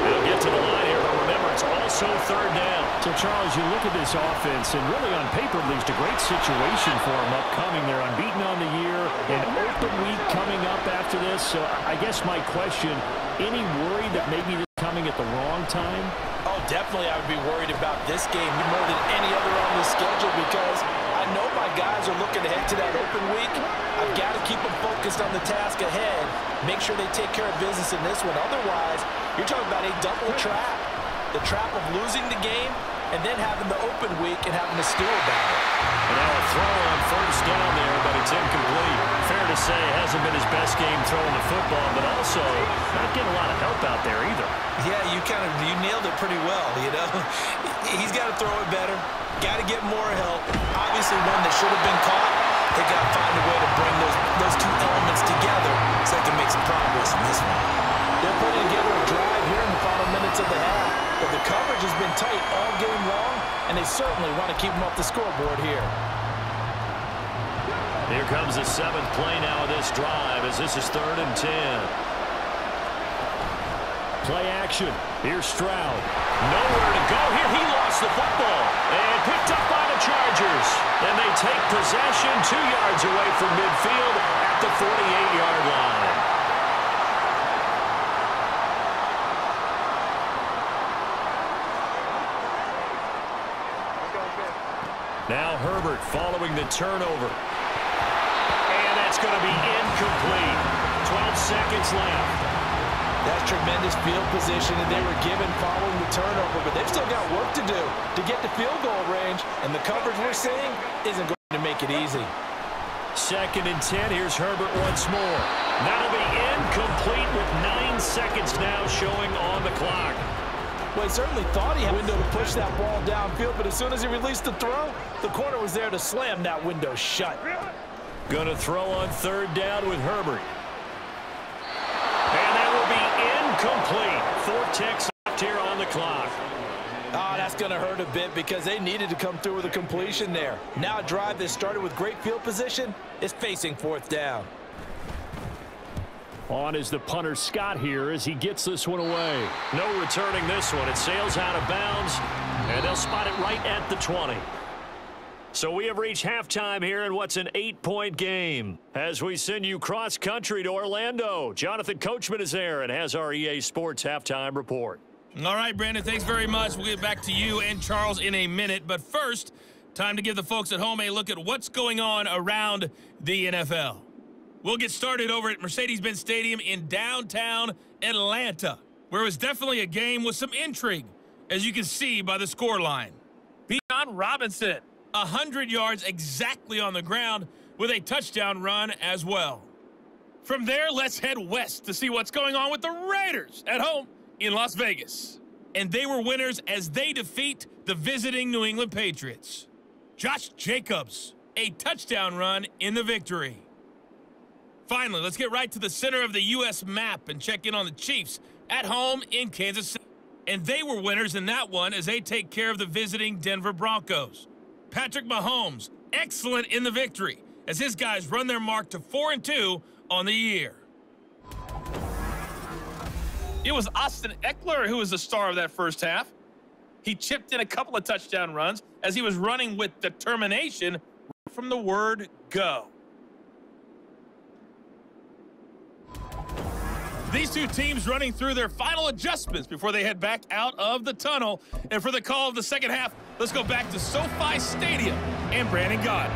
They'll get to the line here, but remember, it's also 3rd down. So, Charles, you look at this offense, and really on paper, leaves a great situation for them upcoming. They're unbeaten on the year, an open week coming up after this. So, I guess my question, any worry that maybe this is coming at the wrong time? Oh, definitely I would be worried about this game more than any other on the schedule because I know my guys are looking ahead to that open week. I've got to keep them focused on the task ahead, make sure they take care of business in this one. Otherwise, you're talking about a double trap. The trap of losing the game and then having the open week and having to stew about it. And now a throw on 1st down there, but it's incomplete. Fair to say, it hasn't been his best game throwing the football, but also not getting a lot of help out there either. Yeah, you nailed it pretty well, you know. He's got to throw it better, got to get more help. Obviously one that should have been caught. They got to find a way to bring those 2 elements together so they can make some progress in this one. They're putting together a drive here in the final minutes of the half, but the coverage has been tight all game long, and they certainly want to keep them off the scoreboard here. Here comes the 7th play now of this drive as this is 3rd and 10. Play action. Here's Stroud. Nowhere to go here. He lost the football and picked up by the Chargers. And they take possession 2 yards away from midfield at the 48-yard line. Now Herbert following the turnover. And that's going to be incomplete. 12 seconds left. That's tremendous field position that they were given following the turnover, but they've still got work to do to get to field goal range, and the coverage we're seeing isn't going to make it easy. 2nd and 10. Here's Herbert once more. That'll be incomplete with 9 seconds now showing on the clock. Well, he certainly thought he had a window to push that ball downfield, but as soon as he released the throw, the corner was there to slam that window shut. Going to throw on 3rd down with Herbert. And that will be incomplete. 4 ticks left here on the clock. Oh, that's going to hurt a bit because they needed to come through with a completion there. Now a drive that started with great field position is facing 4th down. On is the punter Scott here as he gets this one away. No returning this one. It sails out of bounds, and they'll spot it right at the 20. So we have reached halftime here in what's an 8-point game. As we send you cross-country to Orlando, Jonathan Coachman is there and has our EA Sports halftime report. All right, Brandon, thanks very much. We'll get back to you and Charles in a minute. But first, time to give the folks at home a look at what's going on around the NFL. We'll get started over at Mercedes-Benz Stadium in downtown Atlanta, where it was definitely a game with some intrigue, as you can see by the scoreline. Bijan Robinson, 100 yards exactly on the ground with a touchdown run as well. From there, let's head west to see what's going on with the Raiders at home in Las Vegas. And they were winners as they defeat the visiting New England Patriots. Josh Jacobs, a touchdown run in the victory. Finally, let's get right to the center of the U.S. map and check in on the Chiefs at home in Kansas City. And they were winners in that one as they take care of the visiting Denver Broncos. Patrick Mahomes, excellent in the victory as his guys run their mark to 4-2 on the year. It was Austin Eckler who was the star of that first half. He chipped in a couple of touchdown runs as he was running with determination from the word go. These two teams running through their final adjustments before they head back out of the tunnel. And for the call of the second half, let's go back to SoFi Stadium and Brandon Gott.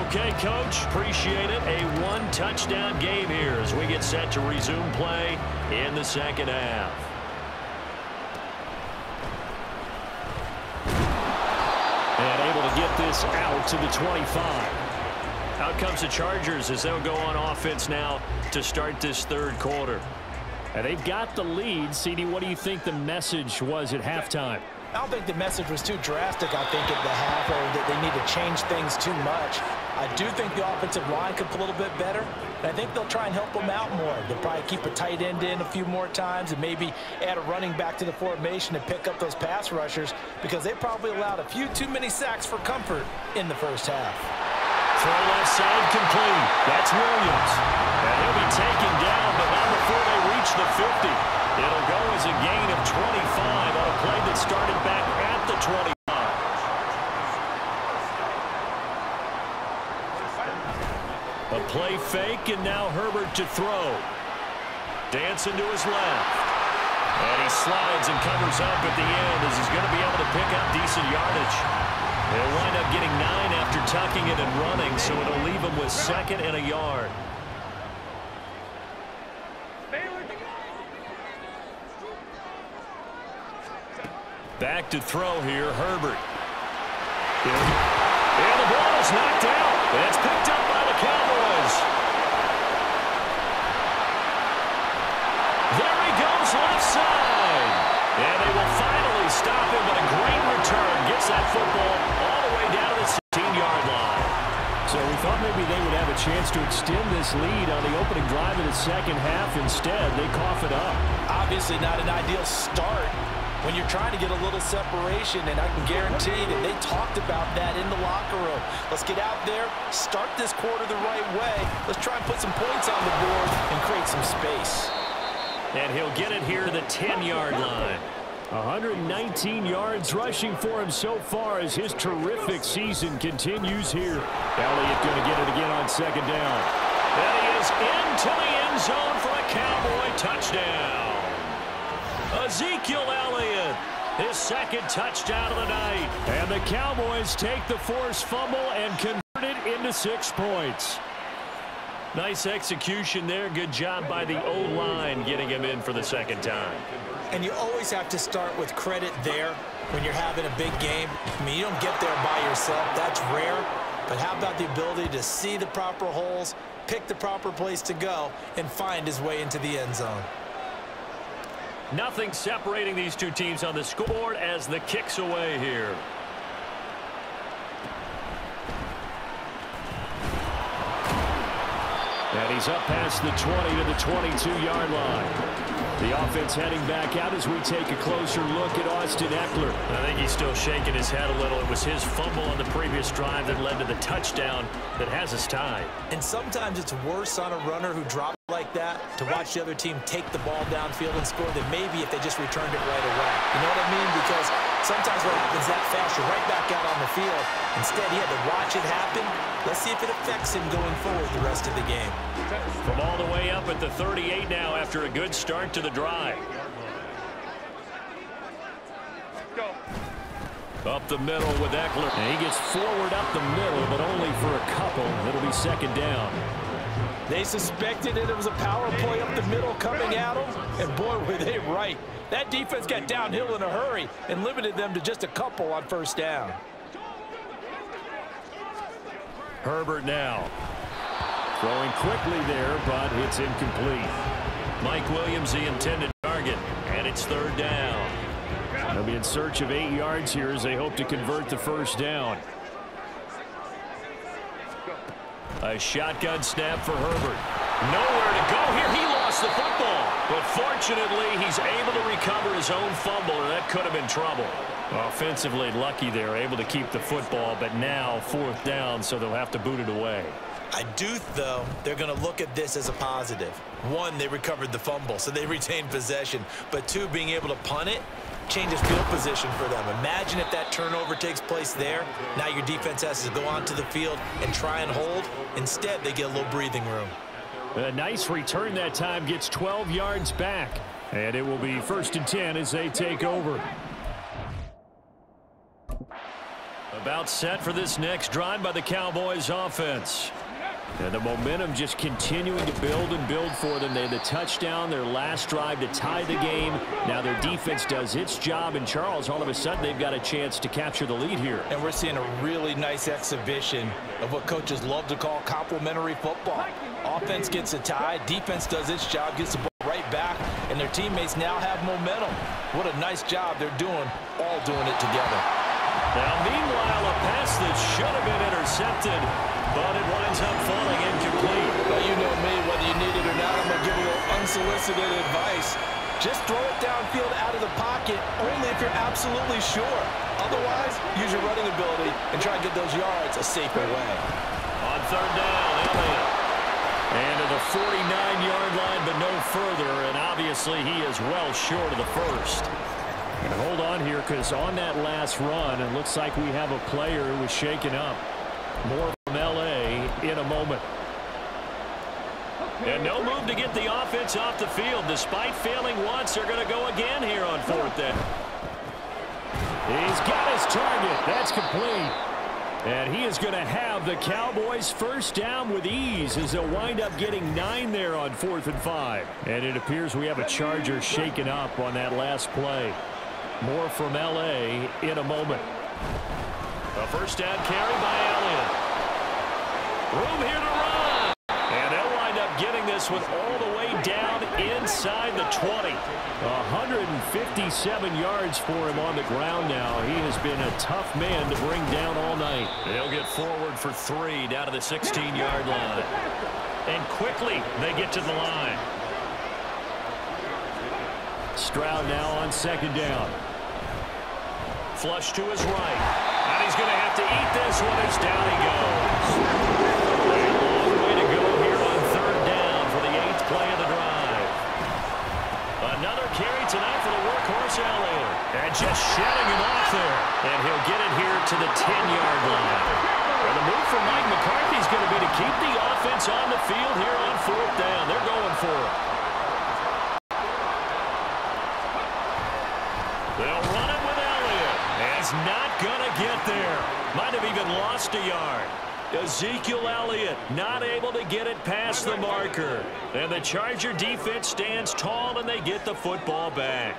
Okay, Coach, appreciate it. A one-touchdown game here as we get set to resume play in the second half. And able to get this out to the 25. Out comes the Chargers as they'll go on offense now to start this third quarter. And they've got the lead. CD, what do you think the message was at halftime? I don't think the message was too drastic, I think, at the half, or that they need to change things too much. I do think the offensive line could play a little bit better, and I think they'll try and help them out more. They'll probably keep a tight end in a few more times and maybe add a running back to the formation and pick up those pass rushers because they probably allowed a few too many sacks for comfort in the first half. Throw left side complete. That's Williams. And he'll be taken down, but not before they reach the 50. It'll go as a gain of 25 on a play that started back at the 25. A play fake, and now Herbert to throw. Dancing to his left. And he slides and covers up at the end as he's going to be able to pick up decent yardage. They'll wind up getting 9 after tucking it and running, so it'll leave him with 2nd and a yard. Back to throw here, Herbert. And the ball is knocked out. It's picked up by the Cowboys. There he goes, left side. And they will finally stop him, but a great return gets that football all the way down to the 16-yard line. So we thought maybe they would have a chance to extend this lead on the opening drive of the second half. Instead, they cough it up. Obviously not an ideal start when you're trying to get a little separation, and I can guarantee that they talked about that in the locker room. Let's get out there, start this quarter the right way. Let's try and put some points on the board and create some space. And he'll get it here to the 10-yard line. 119 yards rushing for him so far as his terrific season continues here. Elliott going to get it again on second down. And he is into the end zone for a Cowboy touchdown. Ezekiel Elliott, his 2nd touchdown of the night. And the Cowboys take the forced fumble and convert it into 6 points. Nice execution there. Good job by the O-line getting him in for the 2nd time. And you always have to start with credit there when you're having a big game. I mean, you don't get there by yourself. That's rare. But how about the ability to see the proper holes, pick the proper place to go, and find his way into the end zone? Nothing separating these two teams on the scoreboard as the kick's away here. And he's up past the 20 to the 22-yard line. The offense heading back out as we take a closer look at Austin Eckler. I think he's still shaking his head a little. It was his fumble on the previous drive that led to the touchdown that has us tied. And sometimes it's worse on a runner who dropped like that to watch the other team take the ball downfield and score than maybe if they just returned it right away. You know what I mean? Because sometimes what happens that fast, you're right back out on the field. Instead, he had to watch it happen. Let's see if it affects him going forward the rest of the game. From all the way up at the 38 now after a good start to the drive. Up the middle with Eckler. And he gets forward up the middle, but only for a couple. It'll be 2nd down. They suspected it was a power play up the middle coming at them, and boy, were they right. That defense got downhill in a hurry and limited them to just a couple on 1st down. Herbert now. Throwing quickly there, but it's incomplete. Mike Williams, the intended target, and it's 3rd down. They'll be in search of 8 yards here as they hope to convert the 1st down. A shotgun snap for Herbert. Nowhere to go here. He lost the football. But fortunately, he's able to recover his own fumble, or that could have been trouble. Offensively lucky there, able to keep the football, but now 4th down, so they'll have to boot it away. I do, though, they're going to look at this as a positive. 1, they recovered the fumble, so they retained possession. But 2, being able to punt it changes field position for them. Imagine if that turnover takes place there. Now your defense has to go onto the field and try and hold. Instead, they get a little breathing room. A nice return that time, gets 12 yards back. And it will be 1st and 10 as they take over. About set for this next drive by the Cowboys offense. And the momentum just continuing to build and build for them. They had the touchdown, their last drive to tie the game. Now their defense does its job, and Charles, all of a sudden, they've got a chance to capture the lead here. And we're seeing a really nice exhibition of what coaches love to call complementary football. Offense gets a tie, defense does its job, gets the ball right back, and their teammates now have momentum. What a nice job they're doing, all doing it together. Now, meanwhile, a pass that should have been intercepted, but it winds up falling incomplete. Well, you know me, whether you need it or not, I'm going to give you a little unsolicited advice. Just throw it downfield out of the pocket, only if you're absolutely sure. Otherwise, use your running ability and try and get those yards a safer way. On 3rd down, Elliott. And to the 49-yard line, but no further, and obviously he is well short of the first. And hold on here, because on that last run, it looks like we have a player who was shaken up. More from L.A. in a moment. And no move to get the offense off the field. Despite failing once, they're going to go again here on 4th down. He's got his target. That's complete. And he is going to have the Cowboys 1st down with ease as they'll wind up getting 9 there on 4th and 5. And it appears we have a Charger shaken up on that last play. More from L.A. in a moment. A 1st down carry by Elliott. Room here to run. And they'll wind up getting this one all the way down inside the 20. 157 yards for him on the ground now. He has been a tough man to bring down all night. They'll get forward for 3 down to the 16-yard line. And quickly they get to the line. Stroud now on 2nd down. Flush to his right. And he's going to have to eat this one as down he goes. A long way to go here on 3rd down for the 8th play of the drive. Another carry tonight for the workhorse Elliott. And just shutting him off there. And he'll get it here to the 10-yard line. And the move from Mike McCarthy is going to be to keep the offense on the field here on 4th down. They're going for it. They'll run it with Elliott. He's not going to get there. Might have even lost a yard. Ezekiel Elliott not able to get it past the marker. And the Charger defense stands tall, and they get the football back.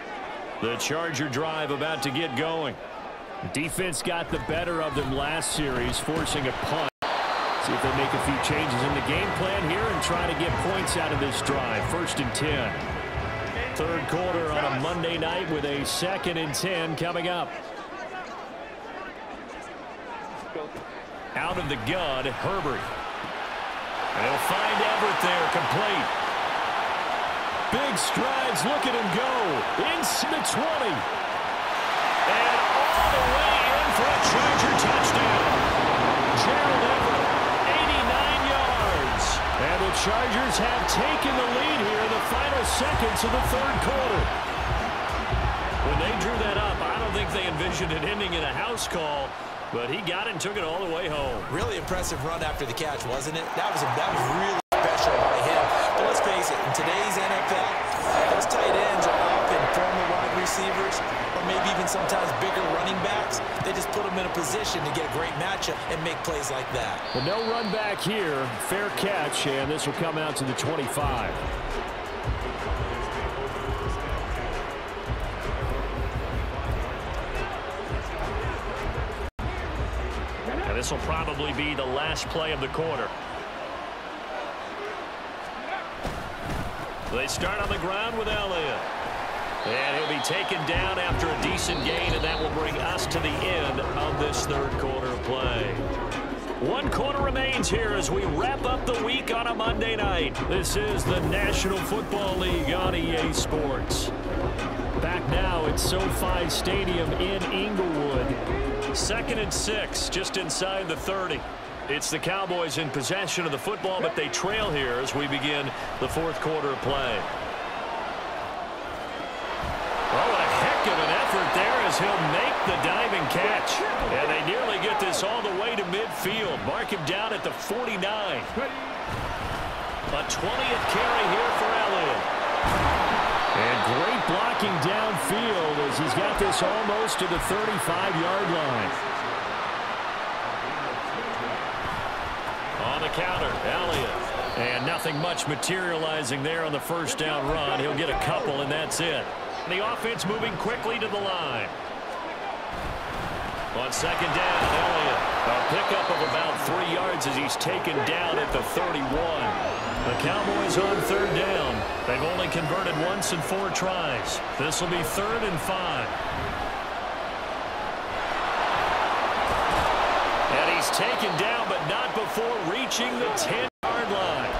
The Charger drive about to get going. Defense got the better of them last series, forcing a punt. See if they make a few changes in the game plan here and try to get points out of this drive. 1st and 10. 3rd quarter on a Monday night with a 2nd and 10 coming up. Out of the gun, Herbert. They'll find Everett there, complete. Big strides, look at him go. Into the 20. And all the way in for a Charger touchdown. Gerald Everett, 89 yards. And the Chargers have taken the lead here in the final seconds of the 3rd quarter. When they drew that up, I don't think they envisioned it ending in a house call. But he got it and took it all the way home. Really impressive run after the catch, wasn't it? That was really special by him. But let's face it, in today's NFL, those tight ends are often former wide receivers or maybe even sometimes bigger running backs. They just put them in a position to get a great matchup and make plays like that. Well, no run back here. Fair catch, and this will come out to the 25. This will probably be the last play of the quarter. They start on the ground with Elliott. And he'll be taken down after a decent gain, and that will bring us to the end of this 3rd quarter of play. 1 quarter remains here as we wrap up the week on a Monday night. This is the National Football League on EA Sports. Back now at SoFi Stadium in Inglewood. 2nd and 6, just inside the 30. It's the Cowboys in possession of the football, but they trail here as we begin the 4th quarter of play. Oh, what a heck of an effort there as he'll make the diving catch. And they nearly get this all the way to midfield. Mark him down at the 49. A 20th carry here for Elliott. And great blocking downfield as he's got this almost to the 35-yard line. On the counter, Elliott. And nothing much materializing there on the 1st down run. He'll get a couple, and that's it. The offense moving quickly to the line. On 2nd down, Elliott. A pickup of about 3 yards as he's taken down at the 31. The Cowboys on 3rd down. They've only converted once in 4 tries. This will be 3rd and 5. And he's taken down, but not before reaching the 10-yard line.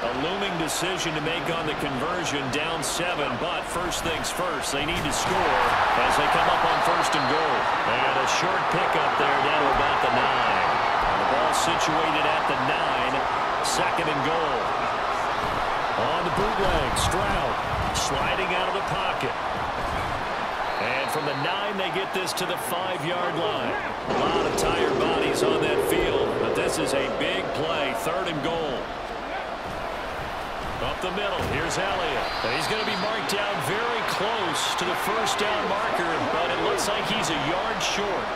A looming decision to make on the conversion, down 7, but first things first, they need to score as they come up on 1st and goal. And a short pickup there down to about the 9. The ball situated at the 9, 2nd and goal. On the bootleg, Stroud sliding out of the pocket. And from the 9, they get this to the 5-yard line. A lot of tired bodies on that field, but this is a big play, 3rd and goal. Up the middle, here's Elliott. He's going to be marked down very close to the 1st down marker, but it looks like he's a yard short.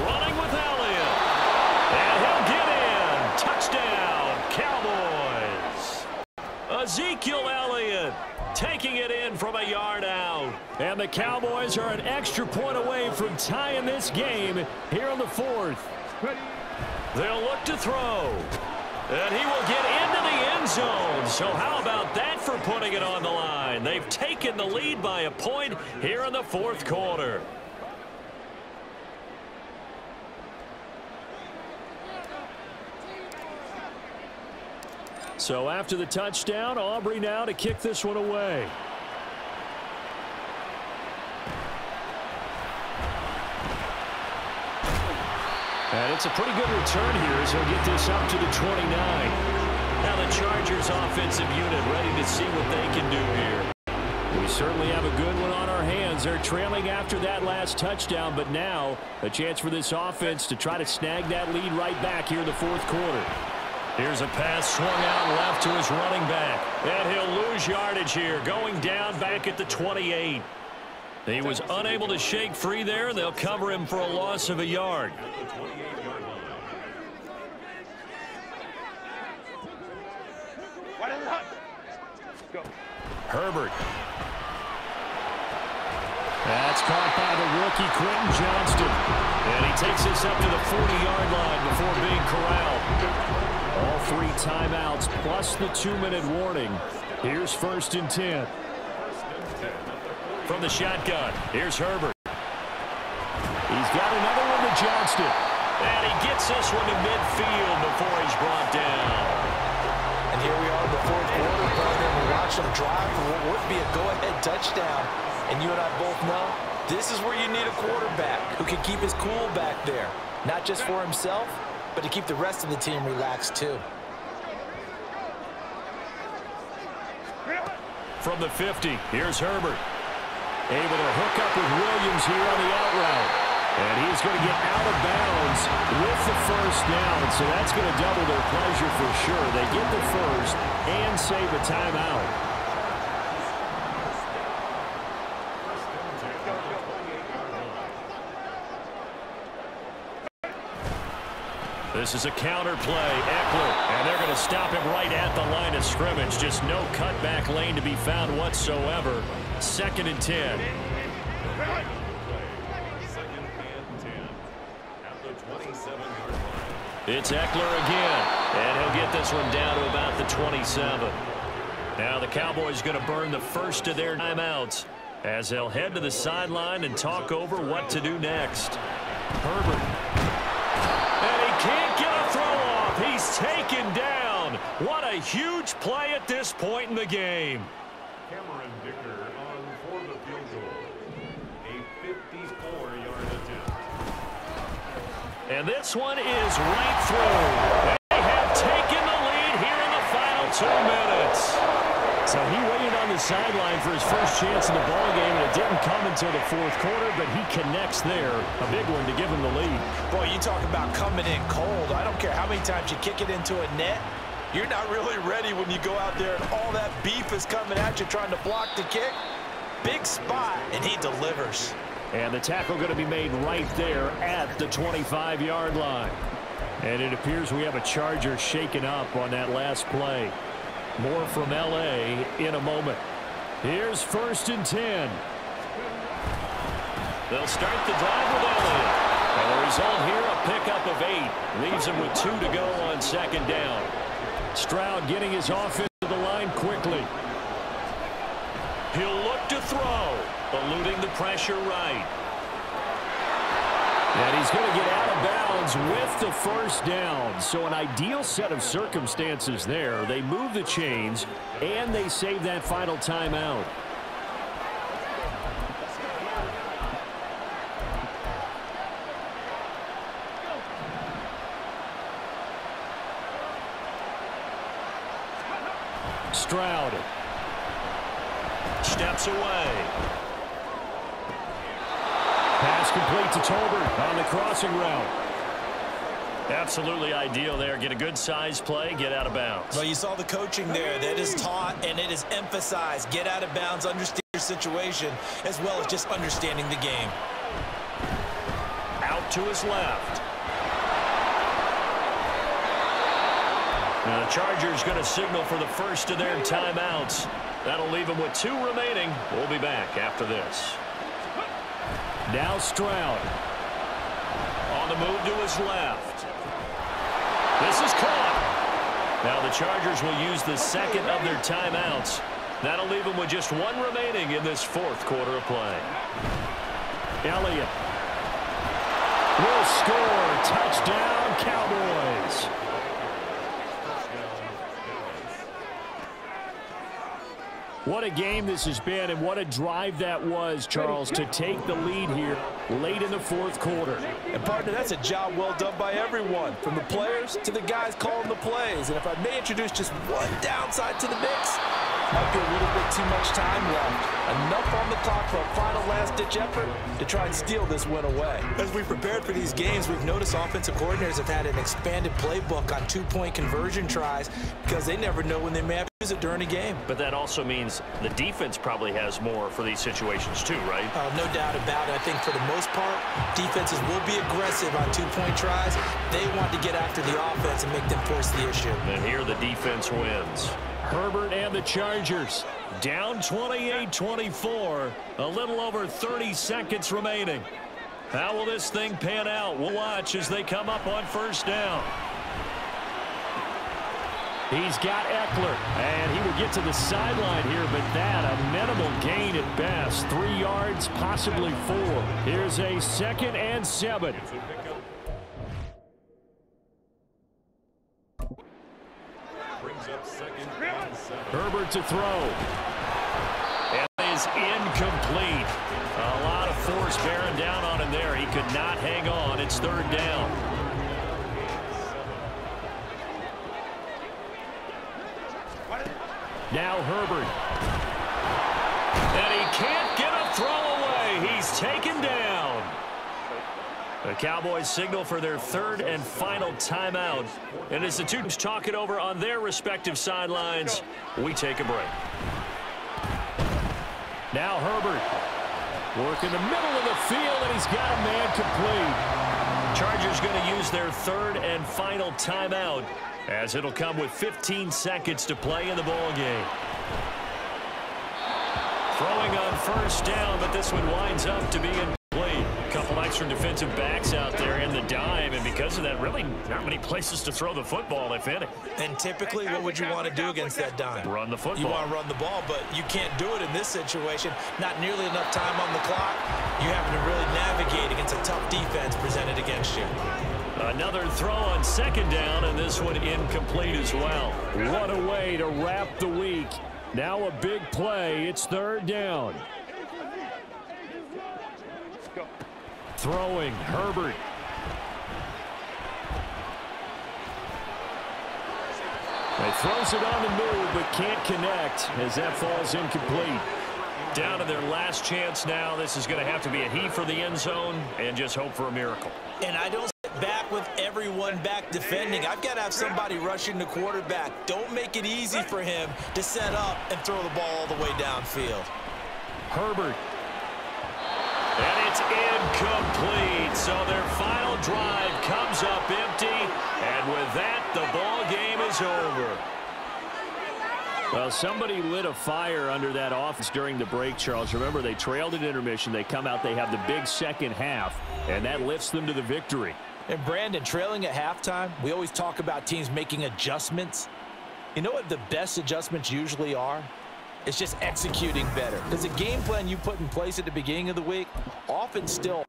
Running with Elliott. And he'll get in. Touchdown, Cowboys. Ezekiel Elliott taking it in from a yard out. And the Cowboys are an extra point away from tying this game here in the 4th. They'll look to throw. And he will get into the end zone. So how about that for putting it on the line? They've taken the lead by a point here in the 4th quarter. So after the touchdown, Aubrey now to kick this one away. And it's a pretty good return here as he'll get this up to the 29. Now the Chargers offensive unit ready to see what they can do here. We certainly have a good one on our hands. They're trailing after that last touchdown, but now a chance for this offense to try to snag that lead right back here in the 4th quarter. Here's a pass swung out left to his running back. And he'll lose yardage here, going down back at the 28. He was unable to shake free there, and they'll cover him for a loss of a yard. Herbert. That's caught by the rookie Quentin Johnston. And he takes this up to the 40-yard line before being corralled. All 3 timeouts plus the 2-minute warning. Here's 1st and 10. From the shotgun, here's Herbert. He's got another one to Johnston. And he gets this one to midfield before he's brought down. And here we are in the 4th quarter, Brandon. We watched them drive for what would be a go-ahead touchdown. And you and I both know this is where you need a quarterback who can keep his cool back there. Not just for himself, but to keep the rest of the team relaxed too. From the 50, here's Herbert. Able to hook up with Williams here on the out route. And he's going to get out of bounds with the 1st down. So that's going to double their pleasure for sure. They get the 1st and save a timeout. This is a counter play, Eckler, and they're going to stop him right at the line of scrimmage. Just no cutback lane to be found whatsoever. 2nd and 10. It's Eckler again, and he'll get this one down to about the 27. Now the Cowboys going to burn the 1st of their timeouts as they'll head to the sideline and talk over what to do next. Herbert. And he can't get a throw off. He's taken down. What a huge play at this point in the game. Cameron Dicker on for the field goal. A 54-yard attempt. And this one is right through. They have taken the lead here in the final 2 minutes. So he waited on the sideline for his first chance in the ballgame, and it didn't come until the fourth quarter, but he connects there. A big one to give him the lead. Boy, you talk about coming in cold. I don't care how many times you kick it into a net. You're not really ready when you go out there and all that beef is coming at you trying to block the kick. Big spot, and he delivers. And the tackle going to be made right there at the 25-yard line. And it appears we have a Charger shaken up on that last play. More from L.A. in a moment. Here's 1st and 10. They'll start the drive with Elliott. And the result here, a pickup of 8. Leaves him with 2 to go on 2nd down. Stroud getting his offense to the line quickly. He'll look to throw. Eluding the pressure right. And he's going to get out of bounds with the 1st down. So an ideal set of circumstances there. They move the chains, and they save that final timeout. Stroud steps away. Pass complete to Tolbert on the crossing route. Absolutely ideal there. Get a good size play, get out of bounds. Well, you saw the coaching there. That is taught and it is emphasized. Get out of bounds, understand your situation, as well as just understanding the game. Out to his left. Now the Chargers going to signal for the first of their timeouts. That'll leave them with 2 remaining. We'll be back after this. Now Stroud. On the move to his left. This is caught. Now the Chargers will use the 2nd of their timeouts. That'll leave them with just 1 remaining in this 4th quarter of play. Elliott will score. Touchdown, Cowboys. What a game this has been, and what a drive that was, Charles, to take the lead here late in the 4th quarter. And, partner, that's a job well done by everyone, from the players to the guys calling the plays. And if I may introduce just one downside to the mix, might be a little bit too much time left. Enough on the clock for a final last-ditch effort to try and steal this win away. As we prepared for these games, we've noticed offensive coordinators have had an expanded playbook on 2-point conversion tries because they never know when they may have to use it during a game. But that also means the defense probably has more for these situations too, right? No doubt about it. I think for the most part, defenses will be aggressive on 2-point tries. They want to get after the offense and make them force the issue. And here the defense wins. Herbert and the Chargers down 28-24. A little over 30 seconds remaining. How will this thing pan out? We'll watch as they come up on 1st down. He's got Eckler, and he will get to the sideline here, but that a minimal gain at best. 3 yards, possibly 4. Here's a 2nd and 7. Herbert to throw. And is incomplete. A lot of force bearing down on him there. He could not hang on. It's 3rd down. Now Herbert. And he can't get a throw away. He's taken down. The Cowboys signal for their 3rd and final timeout. And as the two teams talk it over on their respective sidelines, we take a break. Now Herbert. Work in the middle of the field, and he's got a man complete. Chargers going to use their 3rd and final timeout, as it'll come with 15 seconds to play in the ball game. Throwing on 1st down, but this one winds up to be incomplete. A couple extra defensive backs out there in the dime, and because of that, really not many places to throw the football, if any. And typically, what would you want to do against that dime? Run the football. You want to run the ball, but you can't do it in this situation. Not nearly enough time on the clock. You having to really navigate against a tough defense presented against you. Another throw on second down, and this one incomplete as well. What a way to wrap the week. Now a big play. It's third down. Throwing, Herbert. He throws it on the move, but can't connect as that falls incomplete. Down to their last chance now. This is going to have to be a heave for the end zone and just hope for a miracle. And I don't sit back with everyone back defending. I've got to have somebody rushing the quarterback. Don't make it easy for him to set up and throw the ball all the way downfield. Herbert. And it's incomplete. So their final drive comes up empty. And with that, the ball game is over. Well, somebody lit a fire under that offense during the break, Charles. Remember, they trailed at intermission. They come out, they have the big second half, and that lifts them to the victory. And, Brandon, trailing at halftime, we always talk about teams making adjustments. You know what the best adjustments usually are? It's just executing better. Because the game plan you put in place at the beginning of the week often still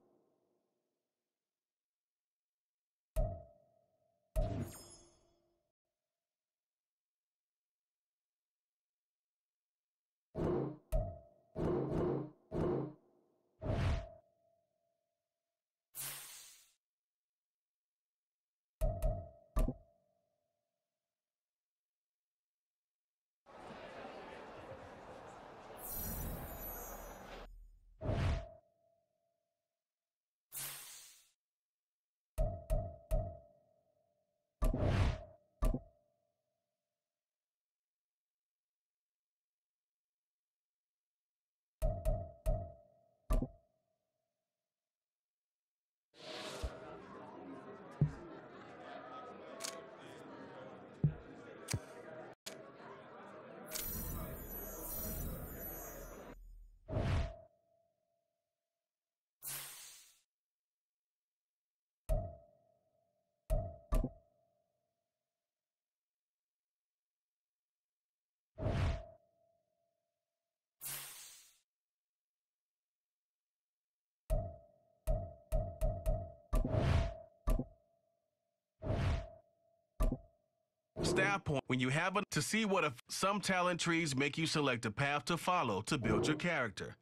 Staff point when you have to see what if some talent trees make you select a path to follow to build your character.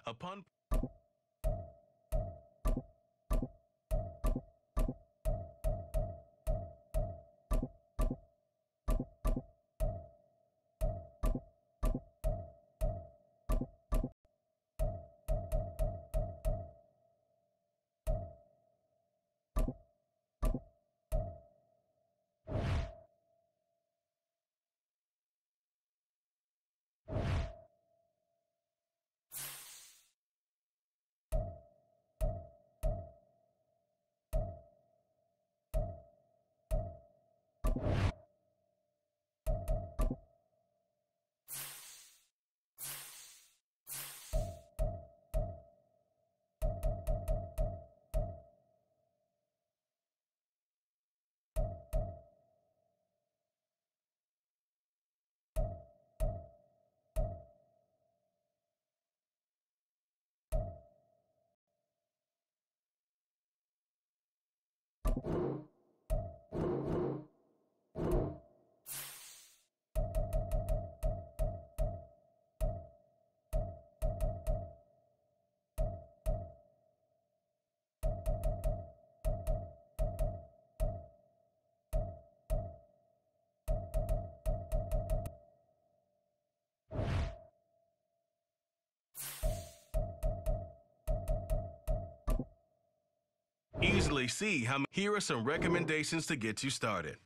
Upon easily see how. Here are some recommendations to get you started.